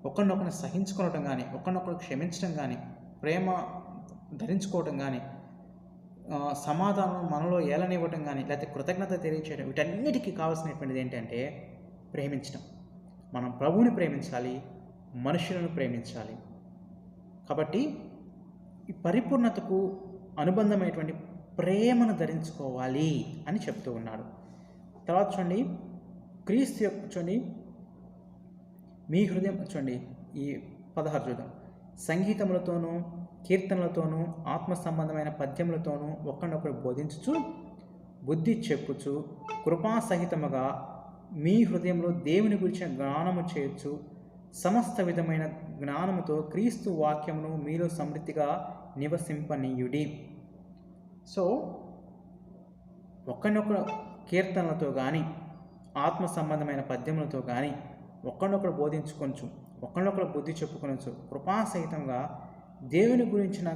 ఒకరినొకరిని సహించుకోవటం కానీ, ఒకరినొకరు క్షమించడం కానీ, ప్రేమ ధరించుకోవటం కానీ, సమాధానం మనలో ఏలనివ్వటం కానీ, లేకపోతే కృతజ్ఞత తెలియచేయడం, వీటన్నిటికీ కావాల్సినటువంటిది ఏంటంటే ప్రేమించడం. మనం ప్రభువుని ప్రేమించాలి, మనుషులను ప్రేమించాలి. కాబట్టి ఈ పరిపూర్ణతకు అనుబంధమైనటువంటి ప్రేమను ధరించుకోవాలి అని చెప్తూ ఉన్నాడు. తర్వాత చూడండి, క్రీస్తు యొక్క చూడండి, మీ హృదయం చూడండి, ఈ 16 చూద్దాం. సంగీతములతోనూ కీర్తనలతోనూ ఆత్మ సంబంధమైన పద్యములతోనూ ఒకరినొకరు బోధించుచు బుద్ధి చెప్పుచు కృపాసహితముగా మీ హృదయంలో దేవుని గురించిన జ్ఞానము చేయొచ్చు, సమస్త విధమైన జ్ఞానముతో క్రీస్తు వాక్యమును మీలో సమృద్ధిగా నివసింపనీయుడి. సో ఒకరినొకరు కీర్తనలతో కానీ ఆత్మ సంబంధమైన పద్యములతో కానీ ఒకరినొకరు బోధించుకొనచ్చు, ఒకరినొకరు బుద్ధి చెప్పుకొనచ్చు, కృపాసహితంగా దేవుని గురించిన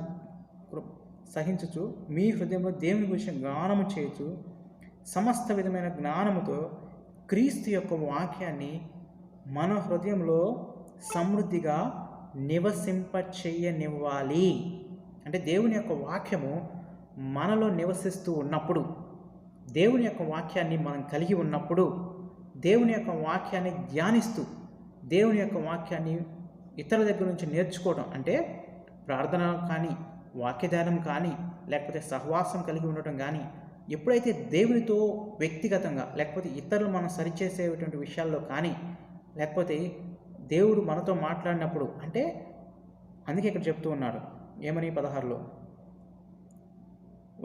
సహించుచు మీ హృదయంలో దేవుని గురించిన జ్ఞానము చేయొచ్చు, సమస్త విధమైన జ్ఞానముతో క్రీస్తు యొక్క వాక్యాన్ని మన హృదయంలో సమృద్ధిగా నివసింపచేయనివ్వాలి. అంటే దేవుని యొక్క వాక్యము మనలో నివసిస్తూ ఉన్నప్పుడు, దేవుని యొక్క వాక్యాన్ని మనం కలిగి ఉన్నప్పుడు, దేవుని యొక్క వాక్యాన్ని ధ్యానిస్తూ, దేవుని యొక్క వాక్యాన్ని ఇతరుల దగ్గర నుంచి నేర్చుకోవడం, అంటే ప్రార్థన కానీ వాక్యధ్యానం కానీ లేకపోతే సహవాసం కలిగి ఉండటం కానీ, ఎప్పుడైతే దేవునితో వ్యక్తిగతంగా లేకపోతే ఇతరులు మనం సరిచేసేటువంటి విషయాల్లో కానీ, లేకపోతే దేవుడు మనతో మాట్లాడినప్పుడు, అంటే అందుకే ఇక్కడ చెప్తూ ఉన్నాడు ఏమని 16లో,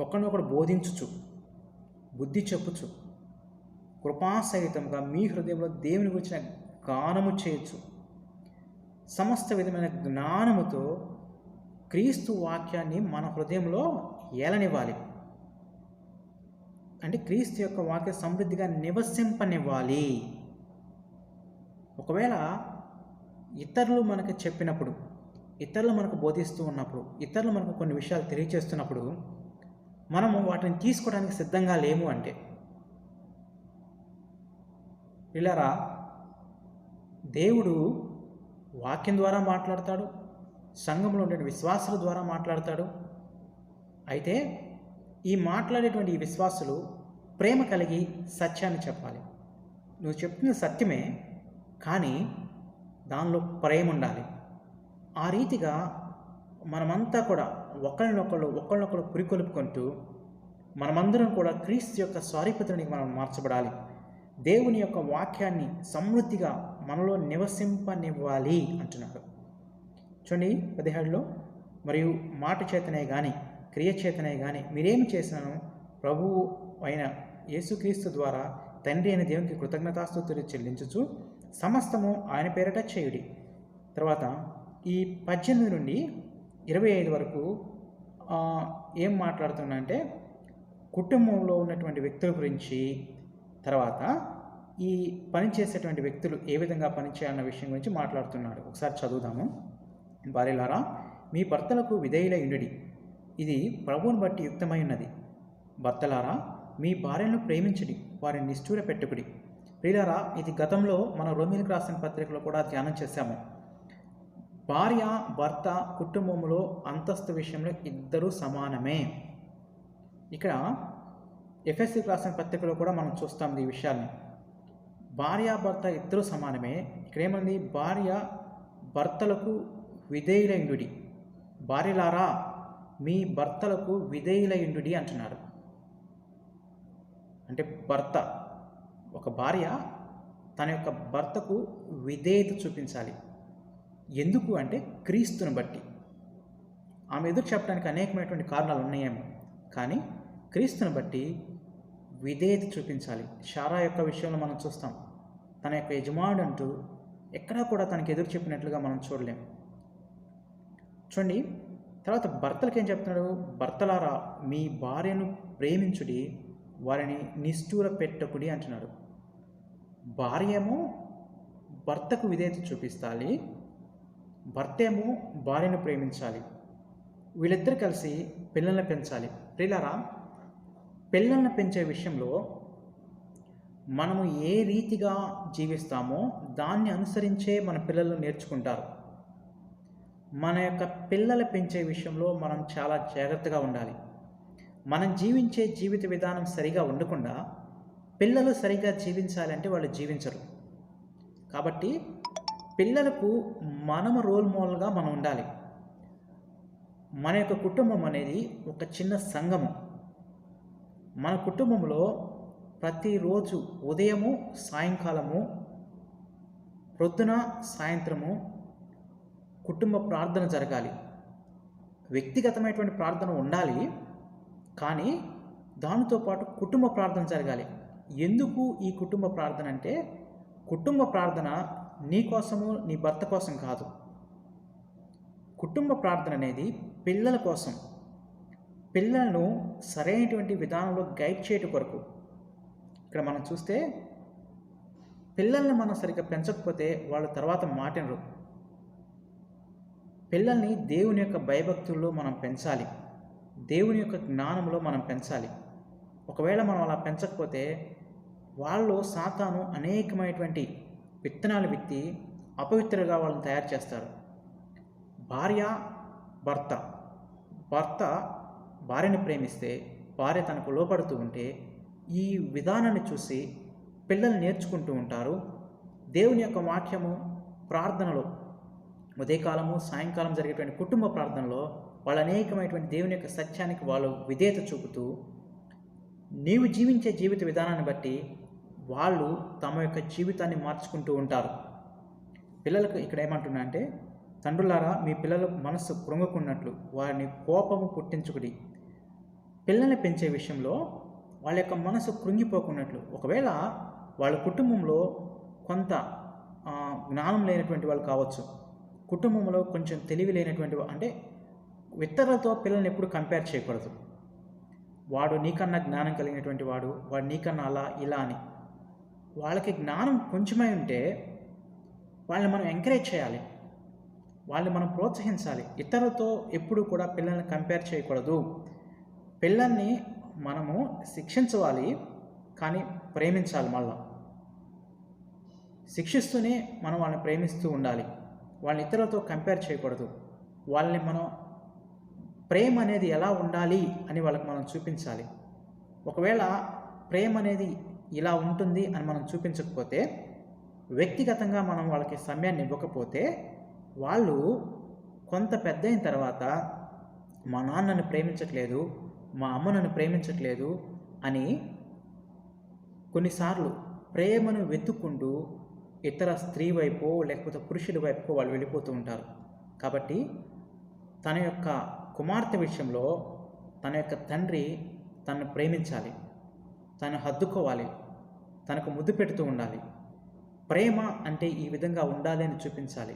ఒకరినొకడు బోధించుచు బుద్ధి చెప్పుచు కృపాసహితంగా మీ హృదయంలో దేవుని గురించిన గానము చేయొచ్చు, సమస్త విధమైన జ్ఞానముతో క్రీస్తు వాక్యాన్ని మన హృదయంలో ఏలనివ్వాలి. అంటే క్రీస్తు యొక్క వాక్య సమృద్ధిగా నివసింపనివ్వాలి. ఒకవేళ ఇతరులు మనకు చెప్పినప్పుడు, ఇతరులు మనకు బోధిస్తూ ఉన్నప్పుడు, ఇతరులు మనకు కొన్ని విషయాలు తెలియజేస్తున్నప్పుడు మనము వాటిని తీసుకోవడానికి సిద్ధంగా లేము అంటే, ఇలారా దేవుడు వాక్యం ద్వారా మాట్లాడతాడు, సంఘంలో ఉండే విశ్వాసుల ద్వారా మాట్లాడతాడు. అయితే ఈ మాట్లాడేటువంటి ఈ విశ్వాసులు ప్రేమ కలిగి సత్యాన్ని చెప్పాలి. నువ్వు చెప్తున్న సత్యమే, కానీ దానిలో ఉండాలి. ఆ రీతిగా మనమంతా కూడా ఒకళ్ళనొకళ్ళు పురికొల్పుకుంటూ మనమందరం కూడా క్రీస్తు యొక్క స్వరూపతనికి మనం మార్చబడాలి. దేవుని యొక్క వాక్యాన్ని సమృద్ధిగా మనలో నివసింపనివ్వాలి అంటున్నాడు. చూడండి 17లో, మరియు మాట చేతనే కానీ క్రియ చేతనే కానీ మీరేమి చేసినాను ప్రభువు అయిన యేసుక్రీస్తు ద్వారా తండ్రి అయిన దేవునికి కృతజ్ఞతాస్తుతులు చెల్లించుచు సమస్తము ఆయన పేరట చేయుడి. తర్వాత ఈ 18 నుండి 25 వరకు ఏం మాట్లాడుతున్నా అంటే కుటుంబంలో ఉన్నటువంటి వ్యక్తుల గురించి, తర్వాత ఈ పని చేసేటువంటి వ్యక్తులు ఏ విధంగా పనిచేయాలన్న విషయం గురించి మాట్లాడుతున్నాడు. ఒకసారి చదువుదాము. భార్యలారా మీ భర్తలకు విధేయులై ఉండుడి, ఇది ప్రభువుని బట్టి యుక్తమై ఉన్నది. భర్తలారా మీ భార్యను ప్రేమించుడి, వారిని నిష్ఠూర పెట్టుకుడి. ప్రియులారా, ఇది గతంలో మన రోమిలకు రాసిన పత్రికలో కూడా ధ్యానం చేశాము. భార్య భర్త కుటుంబంలో అంతస్తు విషయంలో ఇద్దరు సమానమే. ఇక్కడ ఎఫెసీకి రాసిన పత్రికలో కూడా మనం చూస్తాం ఈ విషయాన్ని. భార్య భర్త ఇద్దరు సమానమే. ఇక్కడ ఏమంది? భార్య భర్తలకు విధేయులైండుడి. భార్యలారా మీ భర్తలకు విధేయులైండుడి అంటున్నాడు. అంటే ఒక భార్య తన యొక్క భర్తకు విధేయత చూపించాలి. ఎందుకు అంటే క్రీస్తుని బట్టి. ఆమె ఎదురు చెప్పడానికి అనేకమైనటువంటి కారణాలు ఉన్నాయేమో, కానీ క్రీస్తుని బట్టి విధేయత చూపించాలి. శారా యొక్క విషయంలో మనం చూస్తాం, తన యొక్క యజమానుడు అంటూ ఎక్కడా కూడా తనకి ఎదురు చెప్పినట్లుగా మనం చూడలేం. చూడండి, తర్వాత భర్తలకు ఏం చెప్తున్నాడు? భర్తలారా మీ భార్యను ప్రేమించుడి, వారిని నిష్ఠూర పెట్టకుడి అంటున్నాడు. భార్య ఏమో భర్తకు విధేయత చూపించాలి, భర్త ఏమో భార్యను ప్రేమించాలి. వీళ్ళిద్దరు కలిసి పిల్లల్ని పెంచాలి. ప్రియులారా, పిల్లల్ని పెంచే విషయంలో మనము ఏ రీతిగా జీవిస్తామో దాన్ని అనుసరించే మన పిల్లలు నేర్చుకుంటారు. మన యొక్క పిల్లలు పెంచే విషయంలో మనం చాలా జాగ్రత్తగా ఉండాలి. మనం జీవించే జీవిత విధానం సరిగా ఉండకుండా పిల్లలు సరిగా జీవించాలంటే వాళ్ళు జీవించరు. కాబట్టి పిల్లలకు మనము రోల్ మోడల్గా మనం ఉండాలి. మన యొక్క కుటుంబం అనేది ఒక చిన్న సంఘము. మన కుటుంబంలో ప్రతిరోజు ఉదయము సాయంకాలము, ప్రొద్దున సాయంత్రము కుటుంబ ప్రార్థన జరగాలి. వ్యక్తిగతమైనటువంటి ప్రార్థన ఉండాలి, కానీ దానితో పాటు కుటుంబ ప్రార్థన జరగాలి. ఎందుకు ఈ కుటుంబ ప్రార్థన అంటే, కుటుంబ ప్రార్థన నీ కోసము, నీ భర్త కోసం కాదు. కుటుంబ ప్రార్థన అనేది పిల్లల కోసం, పిల్లలను సరైనటువంటి విధానంలో గైడ్ చేయడం కొరకు. ఇక్కడ మనం చూస్తే పిల్లల్ని మనం సరిగ్గా పెంచకపోతే వాళ్ళు తర్వాత మాటినరు. పిల్లల్ని దేవుని యొక్క భయభక్తుల్లో మనం పెంచాలి, దేవుని యొక్క జ్ఞానంలో మనం పెంచాలి. ఒకవేళ మనం అలా పెంచకపోతే వాళ్ళు సాతాను అనేకమైనటువంటి విత్తనాలు విత్తి అపవిత్రులుగా వాళ్ళని తయారు చేస్తారు. భార్య భర్త, భర్త భార్యని ప్రేమిస్తే భార్య తనకు లోపడుతూ ఉంటే ఈ విధానాన్ని చూసి పిల్లలు నేర్చుకుంటూ ఉంటారు. దేవుని యొక్క వాక్యము ప్రార్థనలో, ఉదయకాలము సాయంకాలం జరిగేటువంటి కుటుంబ ప్రార్థనలో వాళ్ళు అనేకమైనటువంటి దేవుని యొక్క సత్యానికి వాళ్ళు విధేయత చూపుతూ, నీవు జీవించే జీవిత విధానాన్ని బట్టి వాళ్ళు తమ యొక్క జీవితాన్ని మార్చుకుంటూ ఉంటారు. పిల్లలకు ఇక్కడ ఏమంటున్నా అంటే, తండ్రులారా మీ పిల్లల మనస్సు కృంగకున్నట్లు వారిని కోపము పుట్టించుకుడి. పిల్లల్ని పెంచే విషయంలో వాళ్ళ యొక్క మనసు కృంగిపోకున్నట్లు, ఒకవేళ వాళ్ళ కుటుంబంలో కొంత జ్ఞానం లేనటువంటి వాళ్ళు కావచ్చు, కుటుంబంలో కొంచెం తెలివి లేనటువంటి అంటే ఇతరులతో పిల్లల్ని ఎప్పుడు కంపేర్ చేయకూడదు. వాడు నీకన్నా జ్ఞానం కలిగినటువంటి వాడు నీకన్నా అలా ఇలా అని. వాళ్ళకి జ్ఞానం కొంచెమై ఉంటే వాళ్ళని మనం ఎంకరేజ్ చేయాలి, వాళ్ళని మనం ప్రోత్సహించాలి. ఇతరులతో ఎప్పుడు కూడా పిల్లల్ని కంపేర్ చేయకూడదు. పిల్లల్ని మనము శిక్షించాలి, కానీ ప్రేమించాలి. మళ్ళా శిక్షిస్తూనే మనం వాళ్ళని ప్రేమిస్తూ ఉండాలి. వాళ్ళని ఇతరులతో కంపేర్ చేయకూడదు. వాళ్ళని మనం ప్రేమ అనేది ఎలా ఉండాలి అని వాళ్ళకి మనం చూపించాలి. ఒకవేళ ప్రేమ అనేది ఇలా ఉంటుంది అని మనం చూపించకపోతే, వ్యక్తిగతంగా మనం వాళ్ళకి సమయాన్ని ఇవ్వకపోతే, వాళ్ళు కొంత పెద్ద అయిన తర్వాత మా నాన్న నన్ను ప్రేమించట్లేదు, మా అమ్మ నన్ను ప్రేమించట్లేదు అని కొన్నిసార్లు ప్రేమను వెతుక్కుంటూ ఇతర స్త్రీ వైపు లేకపోతే పురుషుడి వైపుకో వాళ్ళు వెళ్ళిపోతూ ఉంటారు. కాబట్టి తన యొక్క కుమార్తె విషయంలో తన యొక్క తండ్రి తనను ప్రేమించాలి, తను హద్దుకోవాలి, తనకు ముద్దు పెడుతూ ఉండాలి. ప్రేమ అంటే ఈ విధంగా ఉండాలి అని చూపించాలి.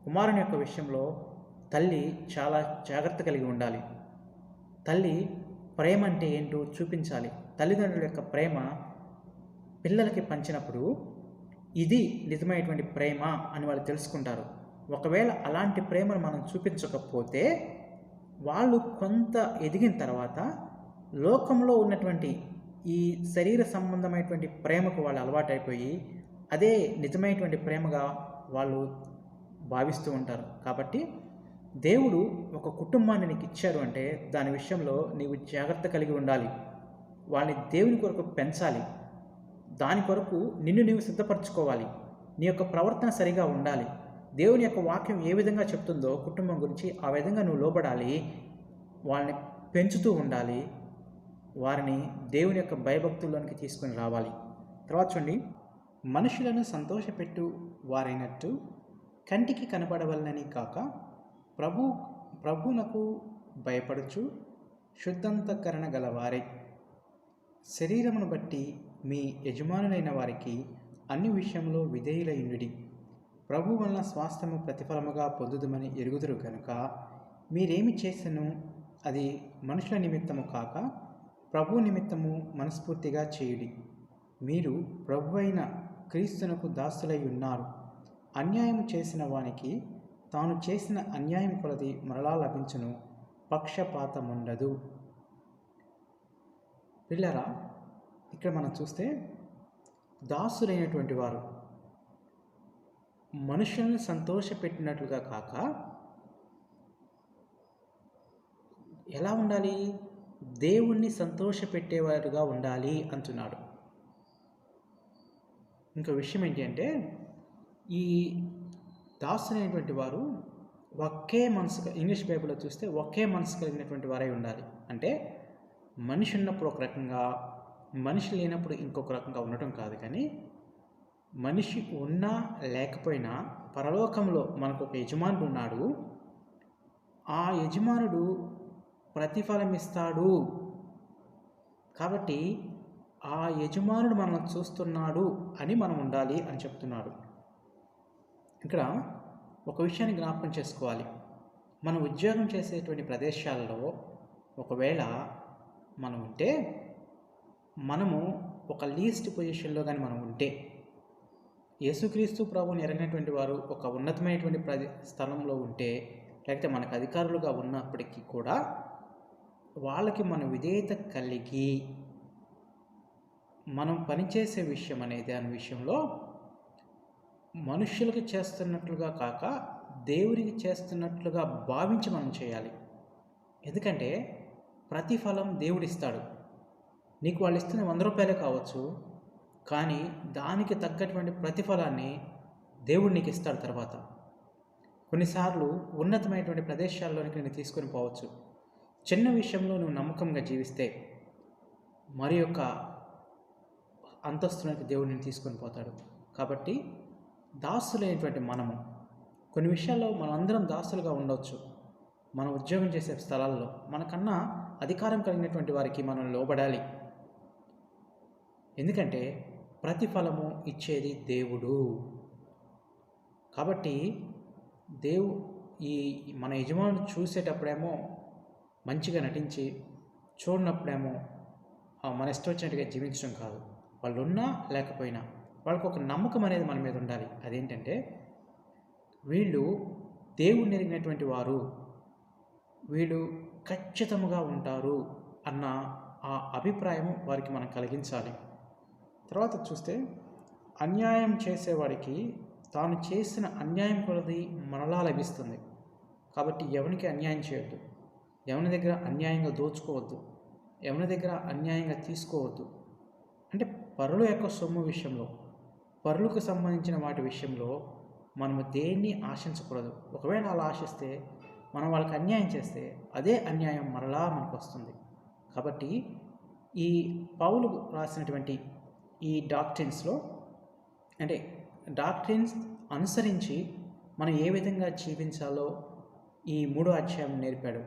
కుమారుని యొక్క విషయంలో తల్లి చాలా జాగ్రత్త కలిగి ఉండాలి. తల్లి ప్రేమ అంటే ఏంటో చూపించాలి. తల్లిదండ్రుల యొక్క ప్రేమ పిల్లలకి పంచినప్పుడు ఇది నిజమైనటువంటి ప్రేమ అని వాళ్ళు తెలుసుకుంటారు. ఒకవేళ అలాంటి ప్రేమను మనం చూపించకపోతే వాళ్ళు కొంత ఎదిగిన తర్వాత లోకంలో ఉన్నటువంటి ఈ శరీర సంబంధమైనటువంటి ప్రేమకు వాళ్ళు అలవాటైపోయి అదే నిజమైనటువంటి ప్రేమగా వాళ్ళు భావిస్తూ ఉంటారు. కాబట్టి దేవుడు ఒక కుటుంబాన్ని నీకు ఇచ్చారు అంటే దాని విషయంలో నీవు జాగ్రత్త కలిగి ఉండాలి. వాళ్ళని దేవుని కొరకు పెంచాలి. దాని కొరకు నిన్ను నీవు సిద్ధపరచుకోవాలి. నీ యొక్క ప్రవర్తన సరిగా ఉండాలి. దేవుని యొక్క వాక్యం ఏ విధంగా చెప్తుందో కుటుంబం గురించి ఆ విధంగా నువ్వు లోబడాలి. వాళ్ళని పెంచుతూ ఉండాలి. వారిని దేవుని యొక్క భయభక్తుల్లోనికి తీసుకుని రావాలి. తర్వాత చూడండి, మనుషులను సంతోషపెట్టు వారైనట్టు కంటికి కనబడవలనని కాక ప్రభువునకు భయపడుచు శుద్ధంతఃకరణ గలవారై శరీరమును బట్టి మీ యజమానులైన వారికి అన్ని విషయంలో విధేయులైయుండుడి. ప్రభు వలన స్వాస్థ్యము ప్రతిఫలముగా పొందుదుమని ఎరుగుదురు కనుక మీరేమి చేసెను అది మనుషుల నిమిత్తము కాక ప్రభు నిమిత్తము మనస్ఫూర్తిగా చేయుడి. మీరు ప్రభు అయిన క్రీస్తునకు దాసులై ఉన్నారు. అన్యాయము చేసిన వానికి తాను చేసిన అన్యాయం కొలది మరలా లభించును, పక్షపాతముండదు. పిల్లరా, ఇక్కడ మనం చూస్తే దాసులైనటువంటి వారు మనుషులను సంతోషపెట్టినట్లుగా కాక ఎలా ఉండాలి? దేవుణ్ణి సంతోషపెట్టేవారుగా ఉండాలి అంటున్నాడు. ఇంకో విషయం ఏంటి అంటే, ఈ దాసులైనటువంటి వారు ఒకే మనసు, ఇంగ్లీష్ బైబిల్లో చూస్తే ఒకే మనసు కలిగినటువంటి వారై ఉండాలి. అంటే మనిషి ఉన్నప్పుడు ఒక రకంగా, మనిషి లేనప్పుడు ఇంకొక రకంగా ఉండటం కాదు. కానీ మనిషి ఉన్నా లేకపోయినా పరలోకంలో మనకు ఒక యజమానుడు ఉన్నాడు. ఆ యజమానుడు ప్రతిఫలం ఇస్తాడు. కాబట్టి ఆ యజమానుడు మనల్ని చూస్తున్నాడు అని మనం ఉండాలి అని చెప్తున్నాడు. ఇక్కడ ఒక విషయాన్ని జ్ఞాపకం చేసుకోవాలి. మనం ఉద్యోగం చేసేటువంటి ప్రదేశాల్లో ఒకవేళ మనం ఉంటే, మనము ఒక లీస్ట్ పొజిషన్లో కానీ మనం ఉంటే, యేసుక్రీస్తు ప్రభువుని ఎరగినటువంటి వారు ఒక ఉన్నతమైనటువంటి స్థలంలో ఉంటే, లేకపోతే మనకు అధికారులుగా ఉన్నప్పటికీ కూడా వాళ్ళకి మన విధేయత కలిగి మనం పనిచేసే విషయం అనేది దాని విషయంలో మనుష్యులకు చేస్తున్నట్లుగా కాక దేవునికి చేస్తున్నట్లుగా భావించి మనం చేయాలి. ఎందుకంటే ప్రతిఫలం దేవుడిస్తాడు. నీకు వాళ్ళు ఇస్తున్న 100 రూపాయలే కావచ్చు, కానీ దానికి తగ్గటువంటి ప్రతిఫలాన్ని దేవుడు నీకు ఇస్తాడు. తర్వాత కొన్నిసార్లు ఉన్నతమైనటువంటి ప్రదేశాల్లోనికి నేను తీసుకొని పోవచ్చు. చిన్న విషయంలో నువ్వు నమ్మకంగా జీవిస్తే మరి యొక్క అంతస్తులోకి దేవుడు నేను తీసుకొని పోతాడు. కాబట్టి దాసులైనటువంటి మనము కొన్ని విషయాల్లో మనందరం దాసులుగా ఉండవచ్చు. మన ఉద్యోగం చేసే స్థలాల్లో మనకన్నా అధికారం కలిగినటువంటి వారికి మనం లోబడాలి. ఎందుకంటే ప్రతిఫలము ఇచ్చేది దేవుడు. కాబట్టి ఈ మన యజమానుడు చూసేటప్పుడేమో మంచిగా నటించి, చూడనప్పుడేమో మన ఇష్టం వచ్చినట్టుగా జీవించడం కాదు. వాళ్ళు ఉన్నా లేకపోయినా వాళ్ళకు ఒక నమ్మకం అనేది మన మీద ఉండాలి. అదేంటంటే వీళ్ళు దేవుడిని ఎరిగినటువంటి వారు, వీళ్ళు ఖచ్చితంగా ఉంటారు అన్న ఆ అభిప్రాయం వారికి మనం కలిగించాలి. తర్వాత చూస్తే, అన్యాయం చేసేవాడికి తాను చేసిన అన్యాయం కొలది మరలా లభిస్తుంది. కాబట్టి ఎవరికి అన్యాయం చేయొద్దు, ఎవరి దగ్గర అన్యాయంగా దోచుకోవద్దు, ఎవరి దగ్గర అన్యాయంగా తీసుకోవద్దు. అంటే పరుల యొక్క సొమ్ము విషయంలో, పరులకు సంబంధించిన వాటి విషయంలో మనము దేన్ని ఆశించకూడదు. ఒకవేళ అలా ఆశిస్తే, మనం వాళ్ళకి అన్యాయం చేస్తే అదే అన్యాయం మరలా మనకు వస్తుంది. కాబట్టి ఈ పౌలు రాసినటువంటి ఈ డాక్ట్రిన్స్లో, అంటే డాక్ట్రిన్స్ అనుసరించి మనం ఏ విధంగా జీవించాలో ఈ 3వ అధ్యాయం నేర్పాడు.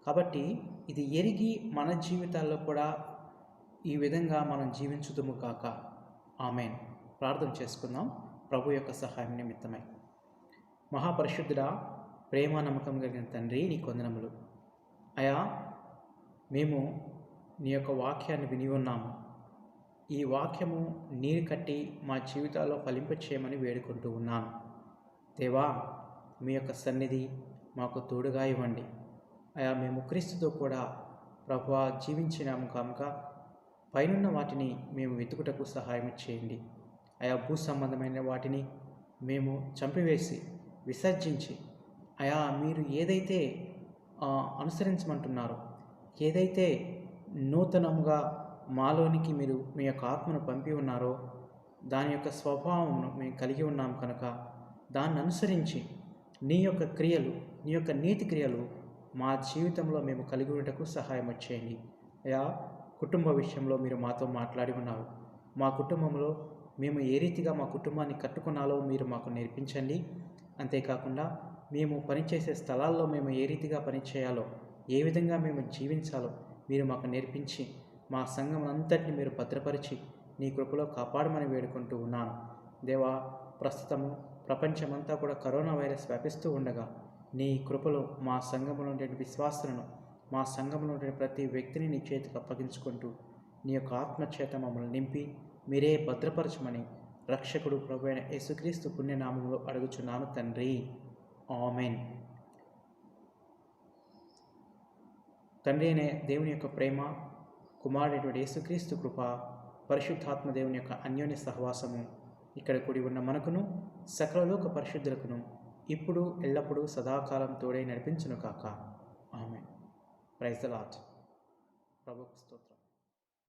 కాబట్టి ఇది ఎరిగి మన జీవితాల్లో కూడా ఈ విధంగా మనం జీవించుదుము కాక. ఆమేన్. ప్రార్థన చేసుకుందాం ప్రభు యొక్క సహాయం నిమిత్తమై. మహాపరిశుద్ధుడా, ప్రేమ నమ్మకం కలిగిన తండ్రి, నీ వందనములు అయా. మేము నీ యొక్క వాక్యాన్ని విని ఉన్నాము. ఈ వాక్యము నీరు కట్టి మా జీవితాల్లో ఫలింపచేయమని వేడుకుంటూ ఉన్నాను. దేవా, మీ యొక్క సన్నిధి మాకు తోడుగా ఇవ్వండి అయా. మేము క్రీస్తుతో కూడా ప్రభువా జీవించినాము కనుక పైనున్న వాటిని మేము వెతుకుటకు సహాయం చేయండి అయా. భూ సంబంధమైన వాటిని మేము చంపివేసి విసర్జించి అయా, మీరు ఏదైతే అనుసరించమంటున్నారో, ఏదైతే నూతనంగా మాలోనికి మీరు మీ యొక్క ఆత్మను పంపి ఉన్నారో దాని యొక్క స్వభావమును మేము కలిగి ఉన్నాం కనుక దాన్ని అనుసరించి నీ యొక్క క్రియలు, నీ యొక్క నీతి క్రియలు మా జీవితంలో మేము కలిగి ఉండటకు సహాయం చేయండి అయా. కుటుంబ విషయంలో మీరు మాతో మాట్లాడి ఉన్నారు. మా కుటుంబంలో మేము ఏ రీతిగా మా కుటుంబాన్ని కట్టుకున్నాలో మీరు మాకు నేర్పించండి. అంతేకాకుండా మేము పనిచేసే స్థలాల్లో మేము ఏ రీతిగా పనిచేయాలో, ఏ విధంగా మేము జీవించాలో మీరు మాకు నేర్పించి మా సంఘం అంతటిని మీరు భద్రపరిచి నీ కృపలో కాపాడమని వేడుకుంటూ ఉన్నాను దేవా. ప్రస్తుతము ప్రపంచమంతా కూడా కరోనా వైరస్ వ్యాపిస్తూ ఉండగా నీ కృపలో మా సంఘంలో ఉండే విశ్వాసులను, మా సంఘంలో ఉండే ప్రతి వ్యక్తిని నీ చేతికి అప్పగించుకుంటూ నీ యొక్క ఆత్మచేత మమ్మల్ని నింపి మీరే భద్రపరచమని రక్షకుడు ప్రభు అయిన యేసుక్రీస్తు పుణ్యనామంలో అడుగుచున్నాను తండ్రి. ఆమెన్. తండ్రి అనే దేవుని యొక్క ప్రేమ, కుమారుడైనటువంటి యేసుక్రీస్తు కృప, పరిశుద్ధాత్మ దేవుని యొక్క అన్యోన్య సహవాసము ఇక్కడ కూడి ఉన్న మనకును సకలలోక పరిశుద్ధులకును ఇప్పుడు ఎల్లప్పుడూ సదాకాలం తోడై నడిపించును కాక. ఆమెన్. Praise the lord. ప్రభువుకు స్తోత్రం.